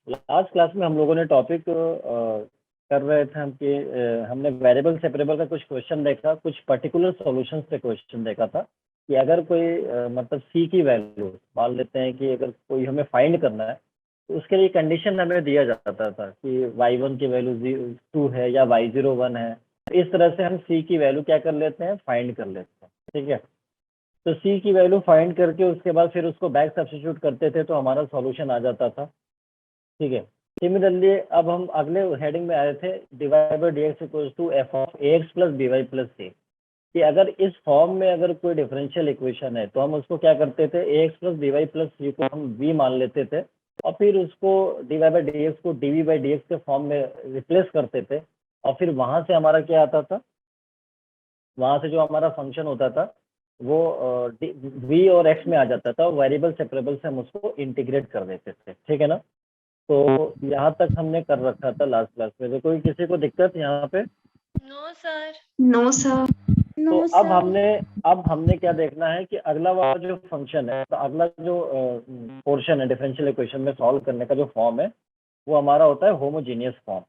Last class में हम लोगों ने टॉपिक कर रहे थे हमने वेरिएबल सेपरेबल का कुछ क्वेश्चन देखा, कुछ पर्टिकुलर सॉल्यूशन से क्वेश्चन देखा था कि अगर कोई मतलब सी की वैल्यू मान लेते हैं कि अगर कोई हमें फाइंड करना है तो उसके लिए कंडीशन हमें दिया जाता था कि y1 की वैल्यू 2 है या y0 1 है। इस तरह से हम सी की वैल्यू क्या कर लेते हैं, फाइंड कर लेते हैं। ठीक है, तो सी की वैल्यू फाइंड करके उसके बाद फिर उसको बैक सब्स्टिट्यूट करते थे तो हमारा सॉल्यूशन आ जाता था। ठीक है, सिमिलरली अब हम अगले हेडिंग में आए थे d y by d x equal to f of a x plus b y plus c, कि अगर इस फॉर्म में अगर कोई डिफरेंशियल इक्वेशन है तो हम उसको क्या करते थे, a x plus b y plus c को हम वी मान लेते थे और फिर उसको डिवाई बाई डी एक्स को d v by d x के फॉर्म में रिप्लेस करते थे और फिर वहां से हमारा क्या आता था, वहां से जो हमारा फंक्शन होता था वो वी और एक्स में आ जाता था, वेरिएबल सेपरेबल से हम उसको इंटीग्रेट कर देते थे। ठीक है ना, तो यहाँ तक हमने कर रखा था लास्ट क्लास में। तो कोई किसी को दिक्कत यहाँ पे? No sir. No sir. तो अब हमने क्या देखना है कि अगला वाला जो फंक्शन है, तो अगला जो पोर्शन है डिफरेंशियल इक्वेशन में सॉल्व करने का जो फॉर्म है वो हमारा होता है होमोजीनियस फॉर्म।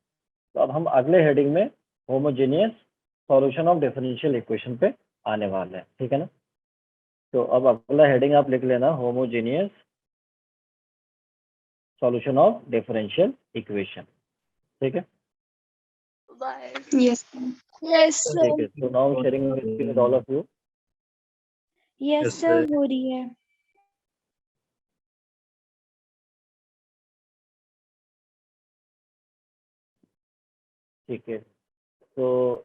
तो अब हम अगले हेडिंग में homogeneous solution of differential equation पे आने वाले हैं। ठीक है ना, तो अब अगला हेडिंग आप लिख लेना, homogeneous solution of differential equation. ठीक है, यस यस ठीक है। तो now sharing with all of you. Yes sir, हो रही है। ठीक है, तो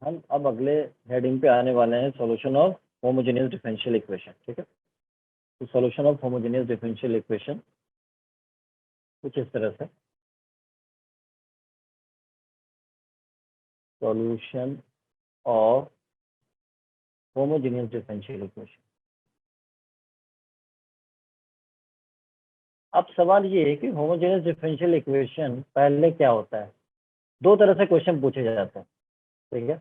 हम अब अगले हेडिंग पे आने वाले हैं, solution of homogeneous differential equation. ठीक है, तो solution of homogeneous differential equation कुछ इस तरह से, solution of homogeneous differential equation. अब सवाल ये है कि होमोजेनियस डिफरेंशियल इक्वेशन पहले क्या होता है। दो तरह से क्वेश्चन पूछे जाते हैं। ठीक है,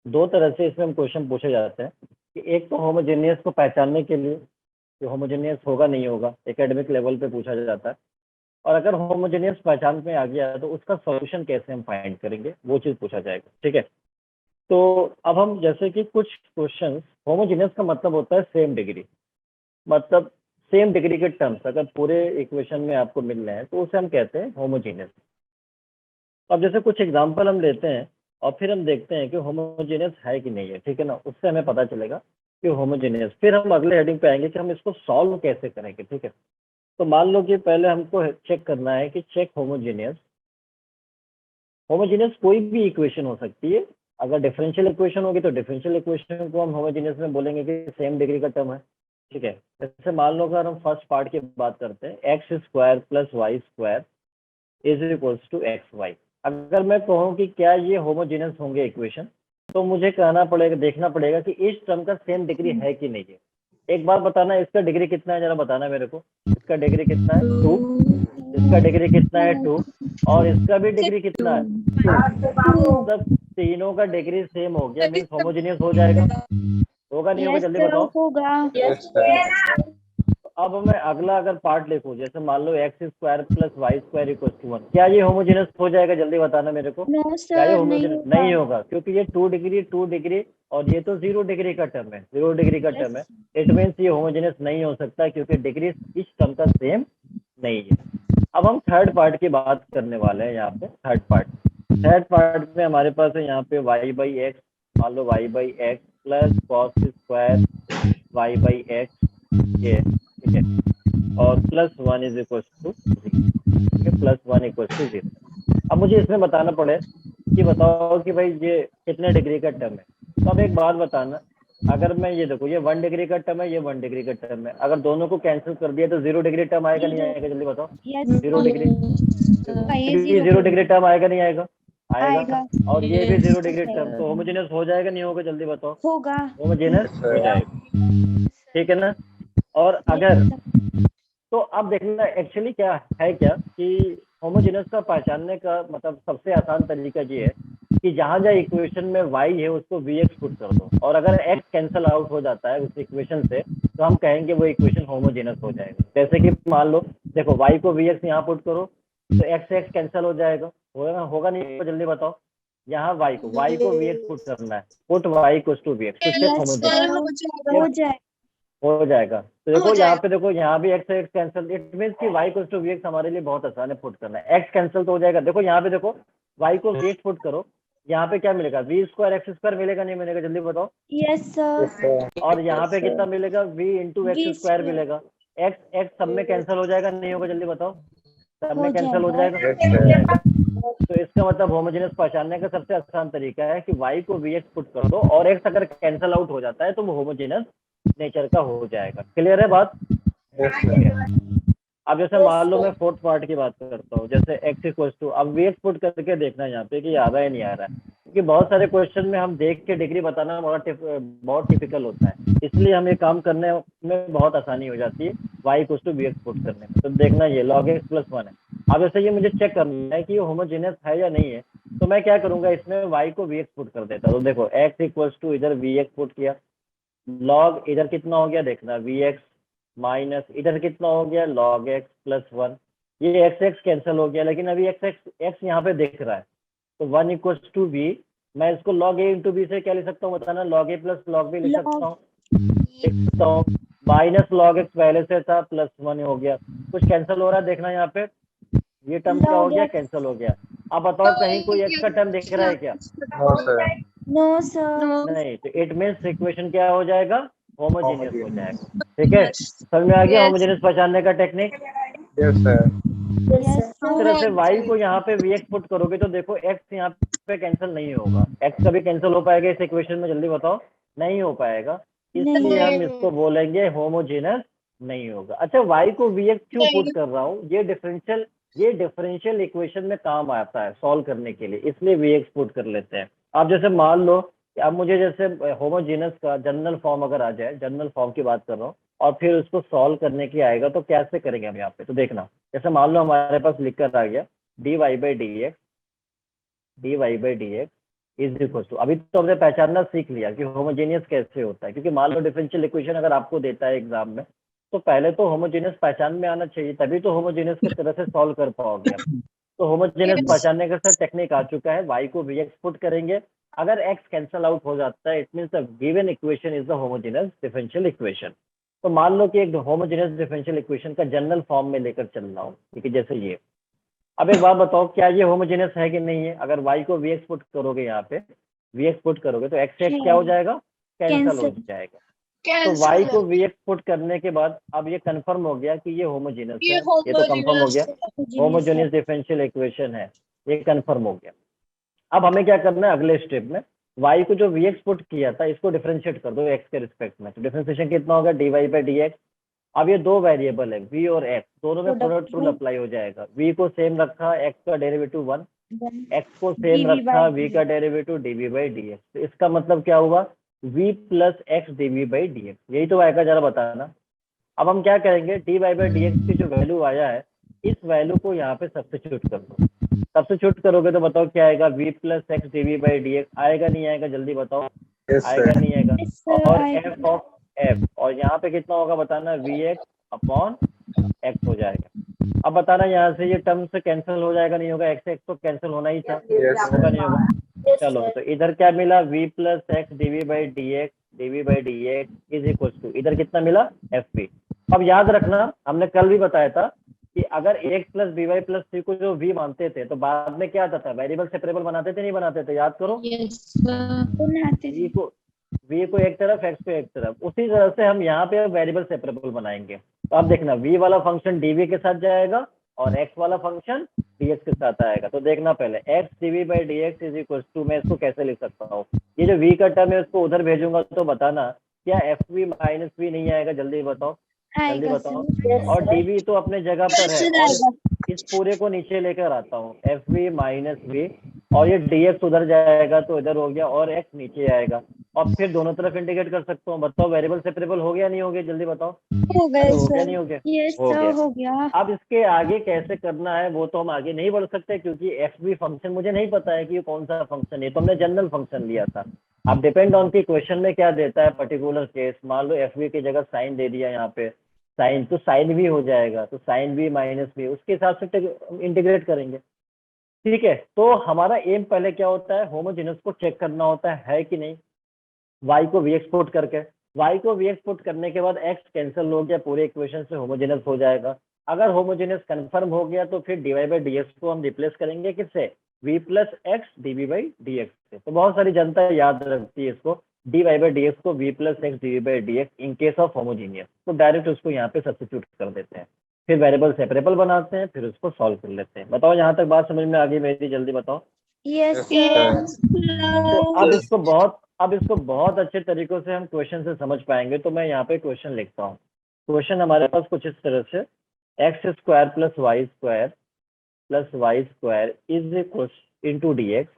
दो तरह से इसमें हम क्वेश्चन पूछे जाते हैं कि एक तो होमोजेनियस को पहचानने के लिए कि होमोजेनियस होगा नहीं होगा, एकेडमिक लेवल पे पूछा जाता है, और अगर होमोजेनियस पहचान में आ गया तो उसका सॉल्यूशन कैसे हम फाइंड करेंगे, वो चीज़ पूछा जाएगा। ठीक है, तो अब हम जैसे कि कुछ क्वेश्चंस, होमोजेनियस का मतलब होता है सेम डिग्री, मतलब सेम डिग्री के टर्म्स अगर पूरे इक्वेशन में आपको मिल रहे हैं तो उसे हम कहते हैं होमोजेनियस। अब जैसे कुछ एग्जांपल हम लेते हैं और फिर हम देखते हैं कि होमोजेनियस है कि नहीं है। ठीक है ना, उससे हमें पता चलेगा कि होमोजेनियस। फिर हम अगले हेडिंग पे आएंगे कि हम इसको सॉल्व कैसे करेंगे। ठीक है, तो मान लो कि पहले हमको चेक करना है कि चेक होमोजेनियस। होमोजेनियस कोई भी इक्वेशन हो सकती है। अगर डिफरेंशियल इक्वेशन होगी तो डिफरेंशियल इक्वेशन को हम होमोजेनियस में बोलेंगे कि सेम डिग्री का टर्म है। ठीक है, जैसे मान लो अगर हम फर्स्ट पार्ट की बात करते हैं, x square plus y square is equals to x y. अगर मैं कहूँ कि क्या ये होमोजेनियस होंगे इक्वेशन, तो मुझे कहना पड़ेगा, देखना पड़ेगा कि इस टर्म का सेम डिग्री है कि नहीं है। एक बार बताना इसका डिग्री कितना है, जरा बताना मेरे को। इसका डिग्री कितना है? 2। इसका डिग्री कितना है? 2। और इसका भी डिग्री कितना है? 2। सब तीनों का डिग्री सेम हो गया, मीन्स होमोजेनियस हो जाएगा। होगा नहीं होगा, यस जल्दी सर, बताओ। होगा। अब मैं अगला अगर पार्ट लिखूं, जैसे मान लो x square plus y square equal to 1, क्या ये होमोजेनियस हो जाएगा? जल्दी बताना मेरे को। नो क्या ये सर, नहीं होमोजेनियस होगा। नहीं होगा, क्योंकि ये 2 डिग्री और ये तो 0 डिग्री का टर्म है, 0 डिग्री का टर्म है। इट मीन्स ये होमोजेनियस नहीं हो सकता क्योंकि डिग्री इस टर्म का सेम नहीं है। अब हम थर्ड पार्ट की बात करने वाले हैं। यहाँ पे थर्ड पार्ट में हमारे पास है यहाँ पे वाई बाई एक्स, मान लो y by x plus cos square y by x, ये ठीक है, और plus 1 is equal to 0, plus 1 equal to 0। अब मुझे इसमें बताना पड़े कि बताओ कि भाई ये कितने डिग्री का टर्म है। तो अब एक बात बताना, अगर मैं ये देखो, ये 1 डिग्री का टर्म है, ये 1 डिग्री का टर्म है, अगर दोनों को कैंसिल कर दिया तो 0 डिग्री टर्म आएगा नहीं आएगा, जल्दी बताओ। 0 डिग्री, ये 0 डिग्री टर्म आएगा नहीं आएगा? आएगा। और ये भी 0 डिग्री टर्म, तो होमोजेनियस हो जाएगा नहीं होगा, जल्दी बताओ। होगा। होमोजेनियस हो जाएगा। ठीक है ना, और अगर तो अब देखना एक्चुअली क्या है, क्या कि होमोजेनियस का पहचानने का मतलब सबसे आसान तरीका ये है कि जहां जहां इक्वेशन में y है उसको vx पुट कर दो, और अगर x कैंसल आउट हो जाता है उस इक्वेशन से तो हम कहेंगे वो इक्वेशन होमोजेनियस हो जाएगा। जैसे कि मान लो देखो y को vx यहाँ पुट करो तो x से x कैंसिल हो जाएगा, होगा नहीं होगा, जल्दी बताओ। यहाँ y को vx पुट करना है, put y equals to vx to check Yes, homogeneity, sir. हो जाए हो जाएगा। तो देखो हो यहाँ जाएगा। पे देखो यहाँ भी x से x कैंसिल, इट मीन्स कि y इक्वल्स टू vx हमारे लिए बहुत आसान है पुट करना है। x कैंसिल तो हो जाएगा, देखो यहाँ पे देखो y को vx पुट करो, यहाँ पे क्या मिलेगा, v स्क्वायर x स्क्वायर मिलेगा नहीं मिलेगा, जल्दी बताओ। यस सर और यहाँ पे कितना मिलेगा, v into x V square square. मिलेगा। x x सब में कैंसिल हो जाएगा नहीं होगा, जल्दी बताओ। सब हो में कैंसिल हो जाएगा। जाएगा। तो इसका मतलब होमोजेनियस पहचानने का सबसे आसान तरीका है कि y को vx पुट कर दो और x अगर कैंसिल आउट हो जाता है तो वो होमोजेनियस नेचर का हो जाएगा। क्लियर है बात? अब जैसे मान लो मैं फोर्थ पार्ट की बात करता हूँ, जैसे x इक्वल्स टू, अब vx पुट करके देखना यहाँ पे कि आ रहा है नहीं आ रहा है, क्योंकि बहुत सारे क्वेश्चन में हम देख के डिग्री बताना बहुत टिपिकल होता है, इसलिए हमें काम करने में बहुत आसानी हो जाती है y equals to vx put करने में। तो देखना ये log x प्लस 1 है। अब जैसे ये मुझे चेक करना है कि ये होमोजेनियस है या नहीं है, तो मैं क्या करूंगा, इसमें y को vx पुट कर देता हूँ। तो देखो x इक्वल्स टू इधर vx पुट किया, लॉग इधर कितना हो गया देखना, vx माइनस इधर कितना हो गया log x प्लस 1, ये x x कैंसिल हो गया, लेकिन अभी x यहाँ पे दिख रहा है, तो 1 इक्वल्स टू v, मैं इसको log a इंटू b से क्या लिख सकता हूँ बताना, log a plus log b लिख सकता हूँ, माइनस log x पहले से था प्लस 1 हो गया, कुछ कैंसिल हो रहा है देखना यहाँ पे, ये टर्म क्या हो गया, कैंसिल हो गया। अब बताओ कहीं कोई x का टर्म दिख रहा है क्या? नो सर नहीं, तो इट मीन्स इक्वेशन क्या हो जाएगा, होमोजेनियस हो जाएगा। ठीक है, समझ में आ गया होमोजेनियस पहचानने का टेक्निक। यस इस तरह से सर y को यहाँ पे vx पुट करोगे तो देखो x यहाँ पे कैंसिल नहीं होगा, x कभी कैंसिल हो पाएगा इस इक्वेशन में, जल्दी बताओ, नहीं हो पाएगा, इसलिए हम इसको बोलेंगे होमोजेनस नहीं होगा। अच्छा, y को vx क्यों पुट कर रहा हूँ, ये डिफरेंशियल इक्वेशन में काम आता है सॉल्व करने के लिए, इसलिए vx पुट कर लेते हैं। आप जैसे मान लो कि अब मुझे जैसे होमोजेनस का जनरल फॉर्म अगर आ जाए, जनरल फॉर्म की बात कर रहा हूँ, और फिर उसको सॉल्व करने की आएगा तो कैसे करेंगे हम यहाँ पे, तो देखना, जैसे मान लो हमारे पास लिख कर आ गया dy by d x is equal to, अभी तो हमने पहचानना सीख लिया कि होमोजेनियस कैसे होता है, क्योंकि मान लो डिफरेंशियल इक्वेशन अगर आपको देता है एग्जाम में, तो पहले तो होमोजेनियस पहचान में आना चाहिए, तभी तो होमोजेनियस की तरह से सॉल्व कर पाओगे आप। तो होमोजेनियस पहचानने का सर टेक्निक आ चुका है, y को vx पुट करेंगे, अगर x कैंसल आउट हो जाता है it means the given equation is the homogeneous differential equation. तो मान लो कि एक होमोजेनियस डिफरेंशियल इक्वेशन का जनरल फॉर्म में लेकर चल रहा हूँ, ठीक है, जैसे ये। अब एक बात बताओ, क्या ये होमोजेनियस है कि नहीं है? अगर y को vx पुट करोगे, यहाँ पे vx पुट करोगे तो x से x क्या हो जाएगा, कैंसल हो जाएगा। तो y को vx पुट करने के बाद अब ये कंफर्म हो गया कि ये होमोजेनियस है, ये तो कंफर्म हो गया, होमोजेनियस डिफरेंशियल इक्वेशन है, ये कंफर्म हो गया। अब हमें क्या करना है अगले स्टेप में, y को जो vx पुट किया था इसको डिफरेंशिएट कर दो x के रिस्पेक्ट में, तो डिफरेंशिएशन कितना होगा, dy बाई डी एक्स। अब ये दो वेरिएबल है v और x, दोनों में प्रोडक्ट रूल अप्लाई हो जाएगा, v को सेम रखा, x का डेरिवेटिव 1, x को सेम रखा, v का derivative dv by d x. तो इसका मतलब क्या हुआ, v plus x dv by d x, यही तो आएगा, जरा बताना। अब हम क्या करेंगे, dy बाई डी एक्स की जो वैल्यू आया है, इस वैल्यू को यहाँ पे सब्स्टिट्यूट कर दो, सब्स्टिट्यूट करोगे तो बताओ क्या आएगा, v plus x dv by d x, आएगा नहीं आएगा, जल्दी बताओ, आएगा नहीं आएगा, और f ऑफ f, और यहाँ पे कितना होगा बताना, vx अपॉन x हो जाएगा। अब बताना यहाँ से ये टर्म से कैंसिल हो जाएगा नहीं होगा, x से x तो कैंसिल होना ही था, होगा नहीं होगा। चलो, तो इधर क्या मिला, v plus x dv by d x is equal to, इधर कितना मिला, fv। अब याद रखना, हमने कल भी बताया था कि अगर x plus b y plus c को जो v मानते थे तो बाद में क्या आता था, वेरिएबल सेपरेबल बनाते थे नहीं बनाते थे, याद करो। v को एक तरफ, x को एक तरफ, उसी तरह से हम यहाँ पे वेरिएबल सेपरेबल बनाएंगे। तो आप देखना, v वाला फंक्शन dv के साथ जाएगा और x वाला फंक्शन dx के साथ आएगा। तो देखना पहले x dv by d x is equal to, मैं इसको कैसे लिख सकता हूँ, ये जो v का टर्म है उसको उधर भेजूंगा, तो बताना क्या fv माइनस v नहीं आएगा, जल्दी बताओ, जल्दी बताओ। और dv तो अपने जगह पर है, और इस पूरे को नीचे लेकर आता हूँ, fv माइनस v, और ये dx उधर जाएगा तो इधर हो गया, और x नीचे आएगा, और फिर दोनों तरफ इंटीग्रेट कर सकता हूँ। बताओ वेरिएबल सेपरेबल हो गया नहीं हो गया, जल्दी बताओ, हो गया हो गया सर, नहीं हो गया, यस सर हो गया। अब इसके आगे कैसे करना है वो तो हम आगे नहीं बढ़ सकते, क्योंकि fv फंक्शन मुझे नहीं पता है कि ये कौन सा फंक्शन है, तो हमने जनरल फंक्शन लिया था। अब डिपेंड ऑन की क्वेश्चन में क्या देता है पर्टिकुलर केस, मान लो fv की जगह साइन दे दिया यहाँ पे, साइन, तो साइन भी हो जाएगा, तो साइन भी माइनस भी, उसके हिसाब से इंटीग्रेट करेंगे। ठीक है, तो हमारा एम पहले क्या होता है, होमोजेनस को चेक करना होता है कि नहीं, y को v एक्सपोर्ट करके। y को v एक्सपोर्ट करने के बाद x कैंसिल हो गया, पूरे इक्वेशन से होमोजेनस हो जाएगा। अगर होमोजेनस कंफर्म हो गया तो फिर dy बाई डी को हम रिप्लेस करेंगे किससे, v plus x d by D से। तो बहुत सारी जनता याद रखती है इसको, dy बाई डी को v plus x d by D in case of homogeneous, तो डायरेक्ट उसको यहाँ पे सब्स्टिट्यूट कर देते हैं, फिर वेरिएबल सेपरेबल बनाते हैं, फिर उसको सॉल्व कर लेते हैं। बताओ यहाँ तक बात समझ में आ गई मेरी, जल्दी बताओ। Yes, Yes, तो अब इसको बहुत अच्छे तरीकों से हम क्वेश्चन से समझ पाएंगे। तो मैं यहाँ पे क्वेश्चन लिखता हूँ। क्वेश्चन हमारे पास कुछ इस तरह से, x square plus y square is equal into d x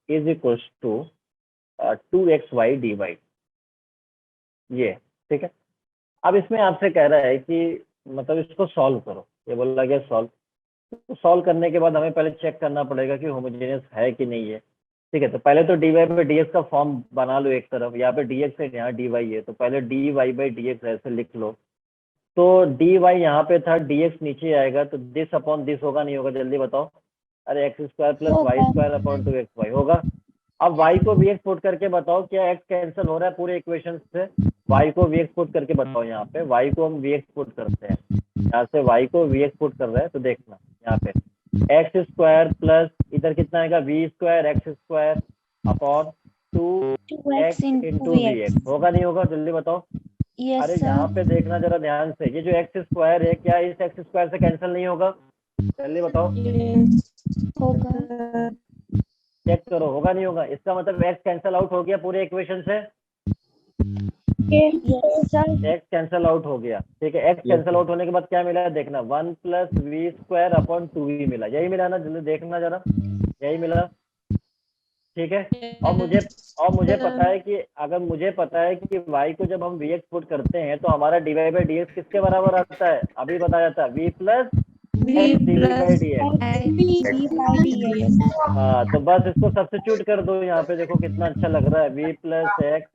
is equal to 2xy dy, ये ठीक है। अब इसमें आपसे कह रहा है कि मतलब इसको सॉल्व करो, ये बोला गया सॉल्व। तो सॉल्व करने के बाद हमें पहले चेक करना पड़ेगा कि होमोजेनियस है कि नहीं है। ठीक है, तो पहले तो dy बाई डी का फॉर्म बना लो एक तरफ, यहाँ पे dx है, यहाँ dy है, तो पहले dy बाई dx ऐसे लिख लो। तो dy यहाँ पे था, dx नीचे आएगा, तो दिस अपॉन दिस होगा नहीं होगा, जल्दी बताओ। अरे x square plus y square upon 2xy होगा। अब y को v एक्सपोर्ट करके बताओ, क्या x कैंसिल हो रहा है पूरे इक्वेशन से, y को v एक्सपोर्ट करके बताओ। यहाँ पे y को हम v एक्सपोर्ट करते हैं, यहाँ से y को v एक्सपोर्ट कर रहे हैं, तो देखना यहाँ पे एक्स स्क्वायर प्लस इधर कितना आएगा, v square x square upon 2x into v x, होगा नहीं होगा, जल्दी बताओ। yes, अरे यहाँ पे देखना जरा ध्यान से, ये जो एक्स स्क्वायर है क्या इस एक्स स्क्वायर से कैंसिल नहीं होगा, जल्दी बताओ। होगा। चेक करो, होगा नहीं होगा, इसका मतलब एक्स कैंसिल आउट हो गया पूरे इक्वेशन से, Yes, sir. X cancel out हो गया। ठीक है, एक्स कैंसिल आउट होने के बाद क्या मिला, देखना 1 plus v square upon 2v मिला, यही मिला ना, जल्दी देखना जरा, यही मिला। ठीक है, और मुझे पता है कि अगर मुझे पता है कि y को जब हम v एक्सपोर्ट करते हैं तो हमारा dy बाई dx किसके बराबर आता है, अभी बताया था, v plus x d by dx। हाँ, तो बस इसको सब्स्टिट्यूट कर दो यहाँ पे, देखो कितना अच्छा लग रहा है, v plus x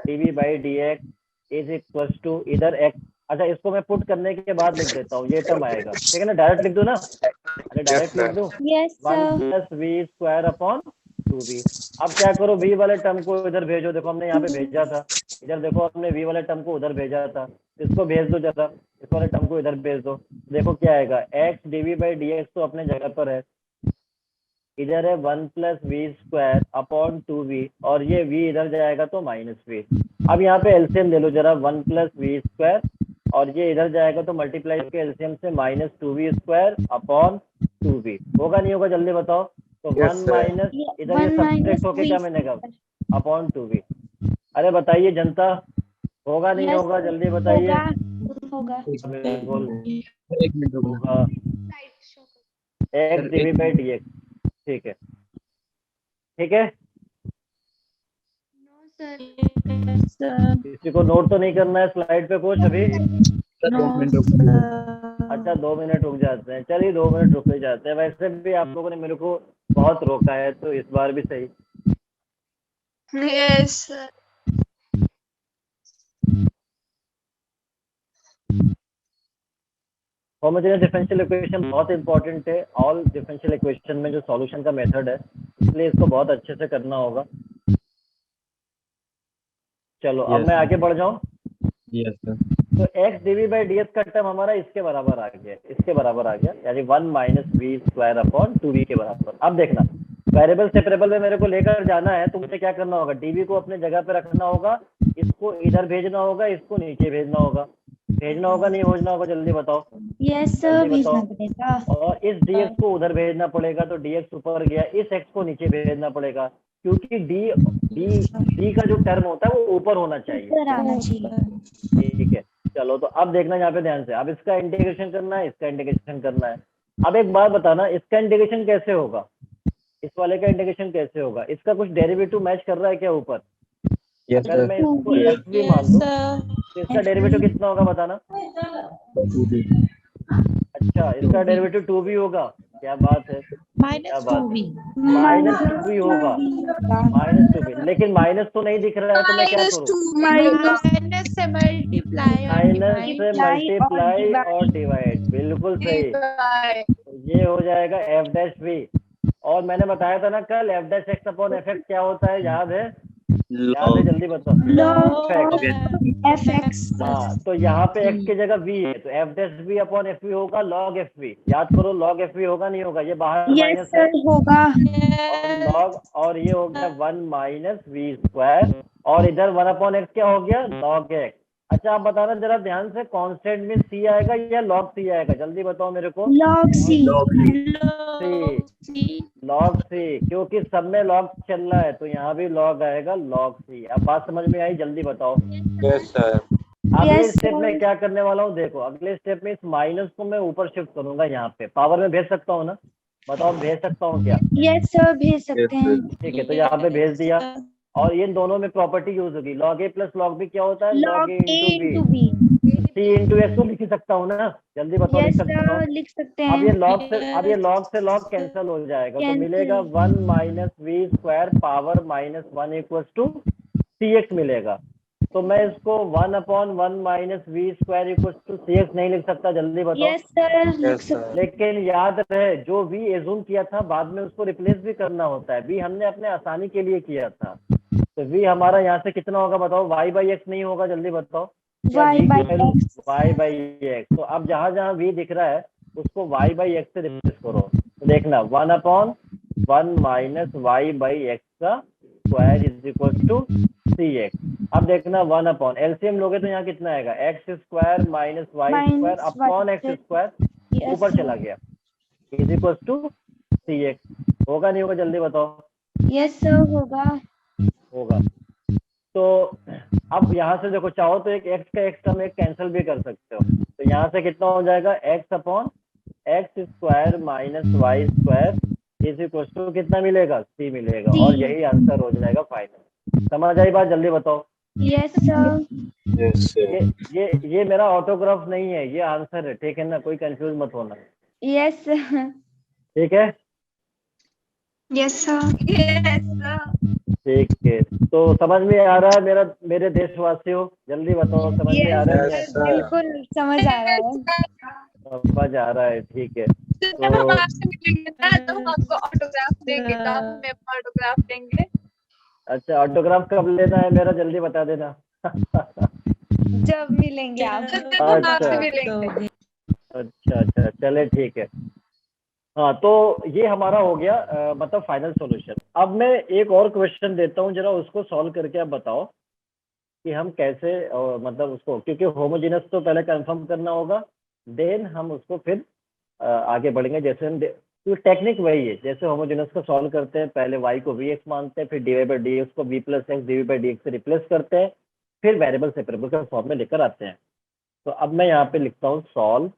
d by d x is equal to इधर x। अच्छा, इसको मैं पुट करने के बाद लिख देता हूँ, ये टर्म आएगा, ठीक है ना, डायरेक्ट लिख दो ना, अरे डायरेक्ट लिख दो, Yes, 1 sir. Plus v square upon 2v। अब क्या करो, v वाले टर्म को इधर भेजो, देखो हमने यहाँ पे भेजा था, इधर देखो हमने v वाले टर्म को उधर भेजा था, इसको भेज दो जरा, इस वाले टर्म को इधर भेज दो, देखो क्या आएगा, x dv बाई dx तो अपने जगह पर है, इधर है 1 plus v square upon 2v, और ये v इधर जाएगा तो माइनस v। अब यहाँ पे एलसीएम ले लो जरा, 1 प्लस वी स्क्वायर, और ये इधर जाएगा तो मल्टीप्लाई के एलसीएम से minus 2v square upon 2v, होगा नहीं होगा, जल्दी बताओ। तो 1 माइनस इधर ये सब्ट्रैक्ट होके क्या मिलेगा, अपॉन 2v। अरे बताइए जनता, होगा नहीं होगा, जल्दी बताइए। होगा। बिल्कुल एक मिनट रुकना। होगा, x DV by d x. ठीक है, ठीक है, किसी को नोट तो नहीं करना है स्लाइड पे कुछ अभी, सर, 2 मिनट रुकना। अच्छा 2 मिनट रुक जाते हैं, चलिए 2 मिनट रुक ही जाते हैं, वैसे भी आप लोगों ने मेरे को बहुत रोका है, तो इस बार भी सही। Yes, sir. Homogeneous differential equation बहुत इंपॉर्टेंट है, ऑल डिफरेंशियल इक्वेशन में जो सॉल्यूशन का मेथड है, इसलिए इसको बहुत अच्छे से करना होगा। चलो अब मैं आगे बढ़ जाऊं। Yes sir. तो x dv बाई डी का टर्म हमारा इसके बराबर आ गया, इसके बराबर आ गया, यानी 1 minus v square upon 2v के बराबर। अब देखना, वेरिएबल सेपरेबल में मेरे को लेकर जाना है, तो मुझे क्या करना होगा, dv को अपने जगह पे रखना होगा, इसको इधर भेजना होगा, इसको नीचे भेजना होगा, भेजना होगा नहीं भेजना होगा, जल्दी बताओ। Yes, sir. जल्दी भेजना बताओ। पड़ेगा। और इस dx को उधर भेजना पड़ेगा, तो dx ऊपर गया, इस x को नीचे भेजना पड़ेगा, क्योंकि d का जो टर्म होता है वो ऊपर होना चाहिए। ऊपर आना चाहिए। ठीक है, चलो तो अब देखना यहाँ पे ध्यान से, अब इसका इंटीग्रेशन करना है, इसका इंटीग्रेशन करना है। अब एक बात बताना, इसका इंटीग्रेशन कैसे होगा, इस वाले का इंटीग्रेशन कैसे होगा, इसका कुछ डेरिवेटिव मैच कर रहा है क्या ऊपर? यस अगर सर। मैं इसको x भी मान दूं तो इसका डेरिवेटिव कितना होगा बताना। अच्छा, इसका डेरिवेटिव 2v होगा, क्या बात है, क्या बात है, माइनस 2v होगा, माइनस 2v, लेकिन माइनस तो नहीं दिख रहा है, तो मैं क्या करूँ, -2 minus से मल्टीप्लाई और माइनस से डिवाइड। मल्टीप्लाई और डिवाइड, बिल्कुल सही। तो ये हो जाएगा एफ डैश वी। और मैंने बताया था ना कल F dash x upon F x क्या होता है, याद है? याद है, log जल्दी बताओ। log F fx। हाँ, तो यहाँ पे x की जगह v है, तो f dash v upon f v होगा log एफ वी। याद करो, log एफ वी होगा नहीं होगा, ये बाहर यस माइनस है। सर होगा। और log, और ये हो गया 1 माइनस वी स्क्वायर, और इधर 1 अपॉन एक्स क्या हो गया, log एक्स। अच्छा आप बताना जरा ध्यान से, कांस्टेंट में c आएगा या log c आएगा, जल्दी बताओ मेरे को। log c। log c, क्योंकि सब में log चल रहा है तो यहाँ भी log आएगा, log c। अब बात समझ में आई, जल्दी बताओ। yes sir अगले Yes, स्टेप में sir. क्या करने वाला हूँ, देखो अगले स्टेप में इस माइनस को मैं ऊपर शिफ्ट करूंगा, यहाँ पे पावर में भेज सकता हूँ ना, बताओ भेज सकता हूँ क्या? यस सर भेज सकते हैं। ठीक है, तो यहाँ पे भेज दिया। और इन दोनों में प्रॉपर्टी यूज होगी, log a plus log b क्या होता है, log log a a into into b। b। c into x को लिख सकता हूँ ना, जल्दी बताओ, लिख यस सकता हूँ। सर लिख सकते अब ये हैं। log से log कैंसिल हो जाएगा, तो Cancel। मिलेगा 1 minus v square power minus 1 equal to c x मिलेगा। तो मैं इसको 1 upon 1 minus v square equal to c x नहीं लिख सकता, जल्दी बताओ। यस सर लिख yes सकते sir लेकिन याद रहे, जो वी एज्यूम किया था बाद में उसको रिप्लेस भी करना होता है, वी हमने अपने आसानी के लिए किया था। तो वी हमारा यहाँ से कितना होगा बताओ, y बाई एक्स नहीं होगा, जल्दी बताओ। क्या y v by की value x। y by x, तो अब जहाँ जहाँ v दिख रहा है उसको y बाई एक्स से रिप्लेस करो। तो देखना 1 upon 1 minus y by x का square is equal to c x. अब देखना 1 अपॉन एलसीएम लोगे तो यहाँ कितना आएगा, x square minus y square Minus अपॉन y एक्स से। स्क्वायर Yes, ऊपर sir. चला गया is equal to c x. होगा नहीं होगा, जल्दी बताओ। यस सर होगा। होगा। तो अब यहाँ से देखो, चाहो तो एक x का x टर्म एक कैंसिल भी कर सकते हो, तो यहाँ से कितना हो जाएगा, x अपॉन x square minus y square is equal to कितना मिलेगा, c मिलेगा। C। और यही आंसर हो जाएगा फाइनल। समझ आई बात, जल्दी बताओ। Yes sir. yes sir ये मेरा ऑटोग्राफ नहीं है, ये आंसर है, ठीक है ना, कोई कंफ्यूज मत होना, यस सर। ठीक है। Yes sir. ठीक है, तो समझ में आ रहा है मेरा, मेरे देशवासियों, जल्दी बताओ समझ में आ रहा है yes क्या? sir बिल्कुल समझ आ रहा है। समझ आ रहा है, ठीक है। जब हम तो आपसे मिलेंगे ना तो हम आपको ऑटोग्राफ देंगे, तो आप हमें अपना ऑटोग्राफ देंगे। अच्छा, ऑटोग्राफ कब लेना है मेरा, जल्दी बता देना। जब मिलेंगे आप। जब हम आपसे अच्छा मिलेंगे। अच्छा, चले ठीक है। हाँ, तो ये हमारा हो गया मतलब फाइनल सॉल्यूशन। अब मैं एक और क्वेश्चन देता हूँ, जरा उसको सॉल्व करके आप बताओ कि हम कैसे मतलब उसको, क्योंकि होमोजेनस तो पहले कंफर्म करना होगा, देन हम उसको फिर आगे बढ़ेंगे। जैसे हम तो टेक्निक वही है, जैसे होमोजेनस को सॉल्व करते हैं, पहले y को वी एक्स मानते हैं, फिर d y by d x को v plus x d v by d x से रिप्लेस करते हैं, फिर वेरिएबल सेपरेबल के फॉर्म में लेकर आते हैं। तो अब मैं यहाँ पे लिखता हूँ solve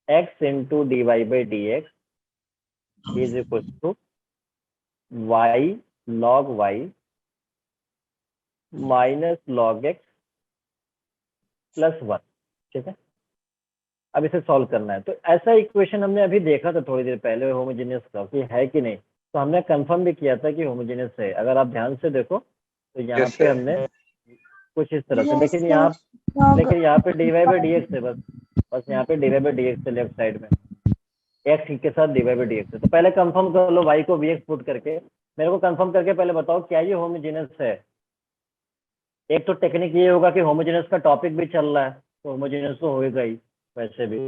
x into d y by d x is equal to y log y minus log x plus 1, ठीक है। अब इसे सॉल्व करना है, तो ऐसा इक्वेशन हमने अभी देखा था थोड़ी देर पहले होमोजेनियस का, कि है कि नहीं, तो हमने कंफर्म भी किया था कि होमोजेनियस है। अगर आप ध्यान से देखो तो यहाँ Yes, पे sir. हमने कुछ इस तरह से, Yes, लेकिन sir. यहाँ log पे d y by d x है, बस यहाँ पे d y by d x है लेफ्ट साइड में, एक्स के साथ d y by d x है। तो पहले कंफर्म कर लो, वाई को वी एक्स पुट करके, मेरे को कंफर्म करके पहले बताओ क्या ये होमोजेनियस है। एक तो टेक्निक ये होगा कि होमोजेनियस का टॉपिक भी चल रहा है, तो होमोजेनियस तो होएगा ही वैसे भी।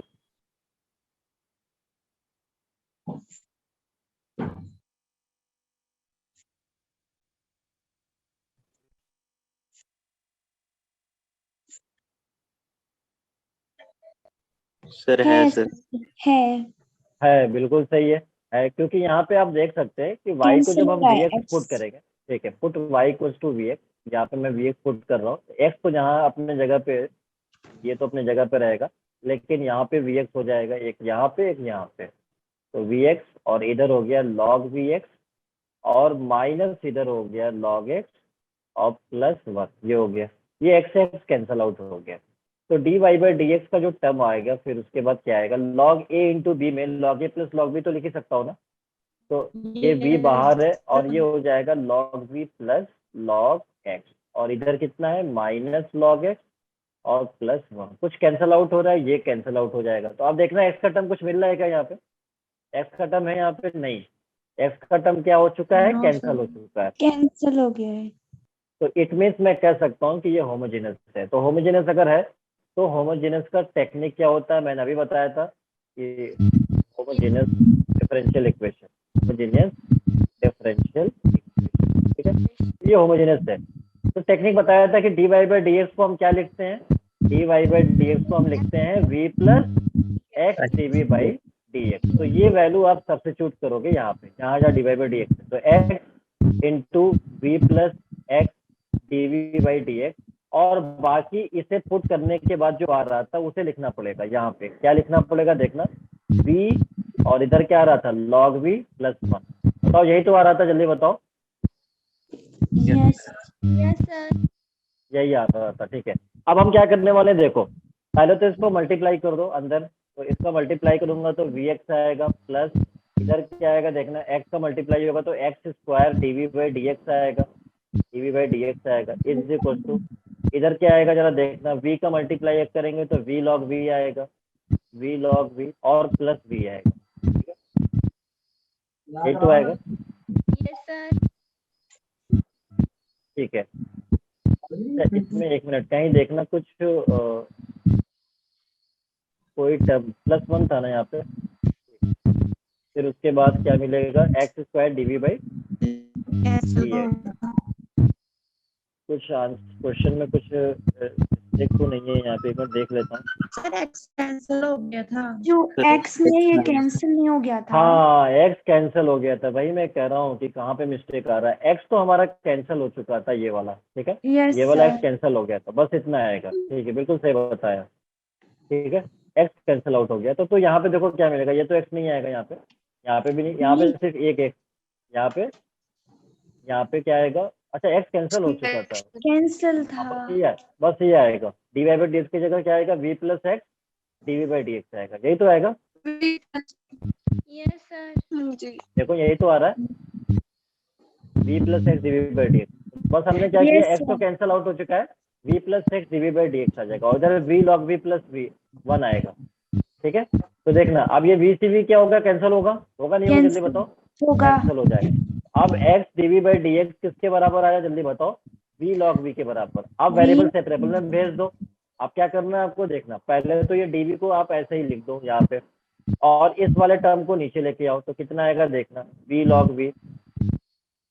सर है है सर है। बिल्कुल सही है, क्योंकि यहाँ पे आप देख सकते हैं कि y को कैंसिल जब हो हम रहा वी है एक्स पुट x। करेंगे, ठीक है, put y equals to v x, यहाँ पे मैं वी एक्स पुट कर रहा हूँ, x को जहाँ अपने जगह पे, ये तो अपने जगह पे रहेगा, लेकिन यहाँ पे वी एक्स हो जाएगा, एक यहाँ पे एक यहाँ पे, तो वी एक्स और इधर हो गया लॉग वी एक्स, और माइनस इधर हो गया लॉग एक्स और प्लस 1, ये हो गया, ये एक्स एक्स कैंसल आउट हो गया। तो d y by d x का जो टर्म आएगा, फिर उसके बाद क्या आएगा, लॉग ए इंटू बी में log a plus log b तो लिख ही सकता हूँ ना, तो ये v बाहर है और ये हो जाएगा log v plus log x, और इधर कितना है माइनस लॉग एक्स और प्लस 1। कुछ कैंसिल आउट हो रहा है, ये कैंसिल आउट हो जाएगा। तो आप देखना एक्स का टर्म कुछ मिल रहा है क्या यहाँ पे? एक्स का टर्म है यहाँ पे? नहीं, एक्स का टर्म क्या हो चुका है? No, cancel sir. हो चुका है। कैंसिल हो गया है। तो इट मीन्स मैं कह सकता हूँ कि ये होमोजेनस है। तो होमोजेनस अगर है तो होमोजेनस का टेक्निक क्या होता है, मैंने अभी बताया था कि homogeneous differential equation, homogeneous differential equation, ठीक है, ये होमोजेनस है। तो टेक्निक बताया था कि dy बाई डी एक्स को हम क्या लिखते हैं? dy बाई डी एक्स को हम लिखते हैं v plus x dv by d x. तो ये वैल्यू आप सब्स्टिट्यूट करोगे यहाँ पे, यहाँ जहाँ dy बाई डी एक्स है, तो x into v plus x dv by d x, और बाकी इसे पुट करने के बाद जो आ रहा था उसे लिखना पड़ेगा। यहाँ पे क्या लिखना पड़ेगा देखना, v और इधर क्या आ रहा था log v प्लस 1। बताओ यही तो आ रहा था, जल्दी बताओ। Yes yes sir. यही आ रहा था, ठीक है। अब हम क्या करने वाले हैं देखो, पहले तो इसको मल्टीप्लाई कर दो अंदर। तो इसका मल्टीप्लाई करूंगा तो वी एक्स आएगा, प्लस इधर क्या आएगा देखना, एक्स का मल्टीप्लाई होगा तो x square dv by d x आएगा, डीवी बाई डी एक्स आएगा इज इक्वल टू, इधर क्या आएगा जरा देखना, v का मल्टीप्लाई करेंगे तो v log v आएगा, v log v और प्लस v आएगा, ठीक है, ये तो आएगा, यस सर। ठीक है। इसमें एक मिनट कहीं देखना कुछ कोई टर्म प्लस 1 था ना यहाँ पे, फिर उसके बाद क्या मिलेगा, x square dv by d x. कुछ क्वेश्चन में कुछ मिस्टेक तो नहीं है यहाँ पे, मैं देख लेता हूँ। सर एक्स कैंसिल हो गया था। जो एक्स में ये कैंसिल नहीं हो गया था। हाँ एक्स कैंसिल हो गया था भाई, मैं कह रहा हूँ कि कहाँ पे मिस्टेक आ रहा है। एक्स तो हमारा कैंसिल हो चुका था ये वाला, ठीक है, यस ये वाला सर। एक्स कैंसिल हो गया था, बस इतना आएगा, ठीक है, बिल्कुल सही बताया, ठीक है, एक्स कैंसिल आउट हो गया। तो यहाँ पे देखो क्या मिलेगा, ये तो एक्स नहीं आएगा यहाँ पे भी नहीं, यहाँ पे सिर्फ एक एक्स, यहाँ पे क्या आएगा, अच्छा एक्स कैंसिल हो चुका था, कैंसिल था। बस ये आएगा, d y by d x की जगह क्या आएगा, v plus x DV by d x आएगा, यही तो आएगा। Yes sir. जी। देखो यही तो आ रहा है, v plus x DV by d x. बस हमने क्या किया, Yes, x तो कैंसिल आउट हो चुका है, v plus x DV by d x आ जाएगा, और इधर v log v plus v 1 आएगा, ठीक है। तो देखना अब ये v से v क्या होगा, कैंसिल होगा नहीं होगा, जल्दी Cancel बताओ। होगा। कैंसिल हो जाएगा। अब x dv by d x किसके बराबर आया, जल्दी बताओ, v log v के बराबर। अब वेरिएबल सेपरेबल में भेज दो। अब क्या करना है आपको देखना, पहले तो ये dv को आप ऐसे ही लिख दो यहाँ पे, और इस वाले टर्म को नीचे लेके आओ, तो कितना आएगा देखना, v log v,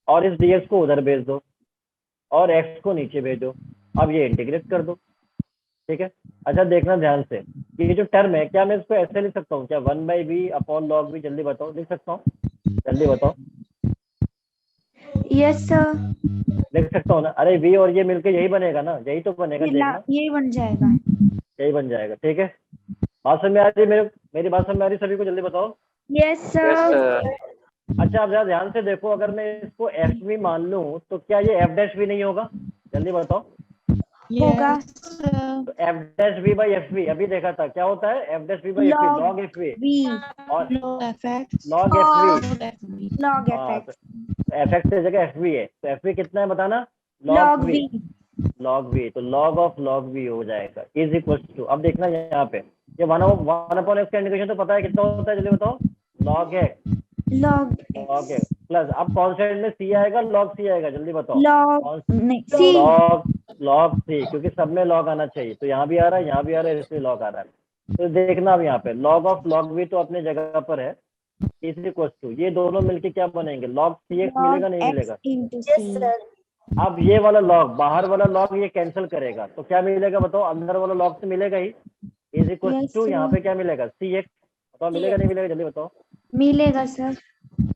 और इस dx को उधर भेज दो और x को नीचे भेजो। अब ये इंटीग्रेट कर दो, ठीक है। अच्छा देखना ध्यान से, ये जो टर्म है क्या मैं इसको ऐसे लिख सकता हूँ क्या, 1/v अपॉन log v, जल्दी बताओ, लिख सकता हूँ, जल्दी बताओ। Yes sir. लिख सकता हूँ ना, अरे v और ये मिलके यही बनेगा ना, यही तो बनेगा, देखना यही बन जाएगा। यही बन जाएगा, ठीक है। बात समझ में आ रही है, मेरी बात समझ में आ रही है सभी को, जल्दी बताओ। Yes yes sir. सर। अच्छा अब जरा ध्यान से देखो, अगर मैं इसको एफ भी मान लूँ तो क्या ये एफ डैश भी नहीं होगा, जल्दी बताओ। होगा। तो f dash v by f v अभी देखा था क्या होता है, f dash v by f v Log log f v v और log fx log f v, log हाँ, fx एफ एक्स की जगह एफ वी है, तो एफ वी कितना है बताना, log v लॉग वी, तो लॉग ऑफ लॉग वी हो जाएगा इज इक्वल टू, अब देखना यहाँ पे ये 1/x का इंडिकेशन तो पता है कितना होता है, जल्दी बताओ, log x log log x plus, अब कॉन्स्टेंट में सी आएगा लॉग सी आएगा, जल्दी बताओ। log नहीं c लॉग सी, क्योंकि सब में लॉग आना चाहिए, तो यहाँ भी आ रहा है यहाँ भी आ रहा है, इसलिए लॉग आ रहा है। तो देखना अब यहाँ पे लॉग ऑफ लॉग वी तो अपने जगह पर है, इज इक्वल टू, ये दोनों मिलके क्या बनेंगे, लॉग सी एक्स मिलेगा नहीं मिलेगा। into c। अब ये वाला लॉग, बाहर वाला लॉग ये कैंसिल करेगा, तो क्या मिलेगा बताओ, अंदर वाला लॉग तो मिलेगा ही, is equal Yes, to, sir. यहाँ पे क्या मिलेगा, सी एक्स, बताओ मिलेगा नहीं मिलेगा, जल्दी बताओ। मिलेगा सर।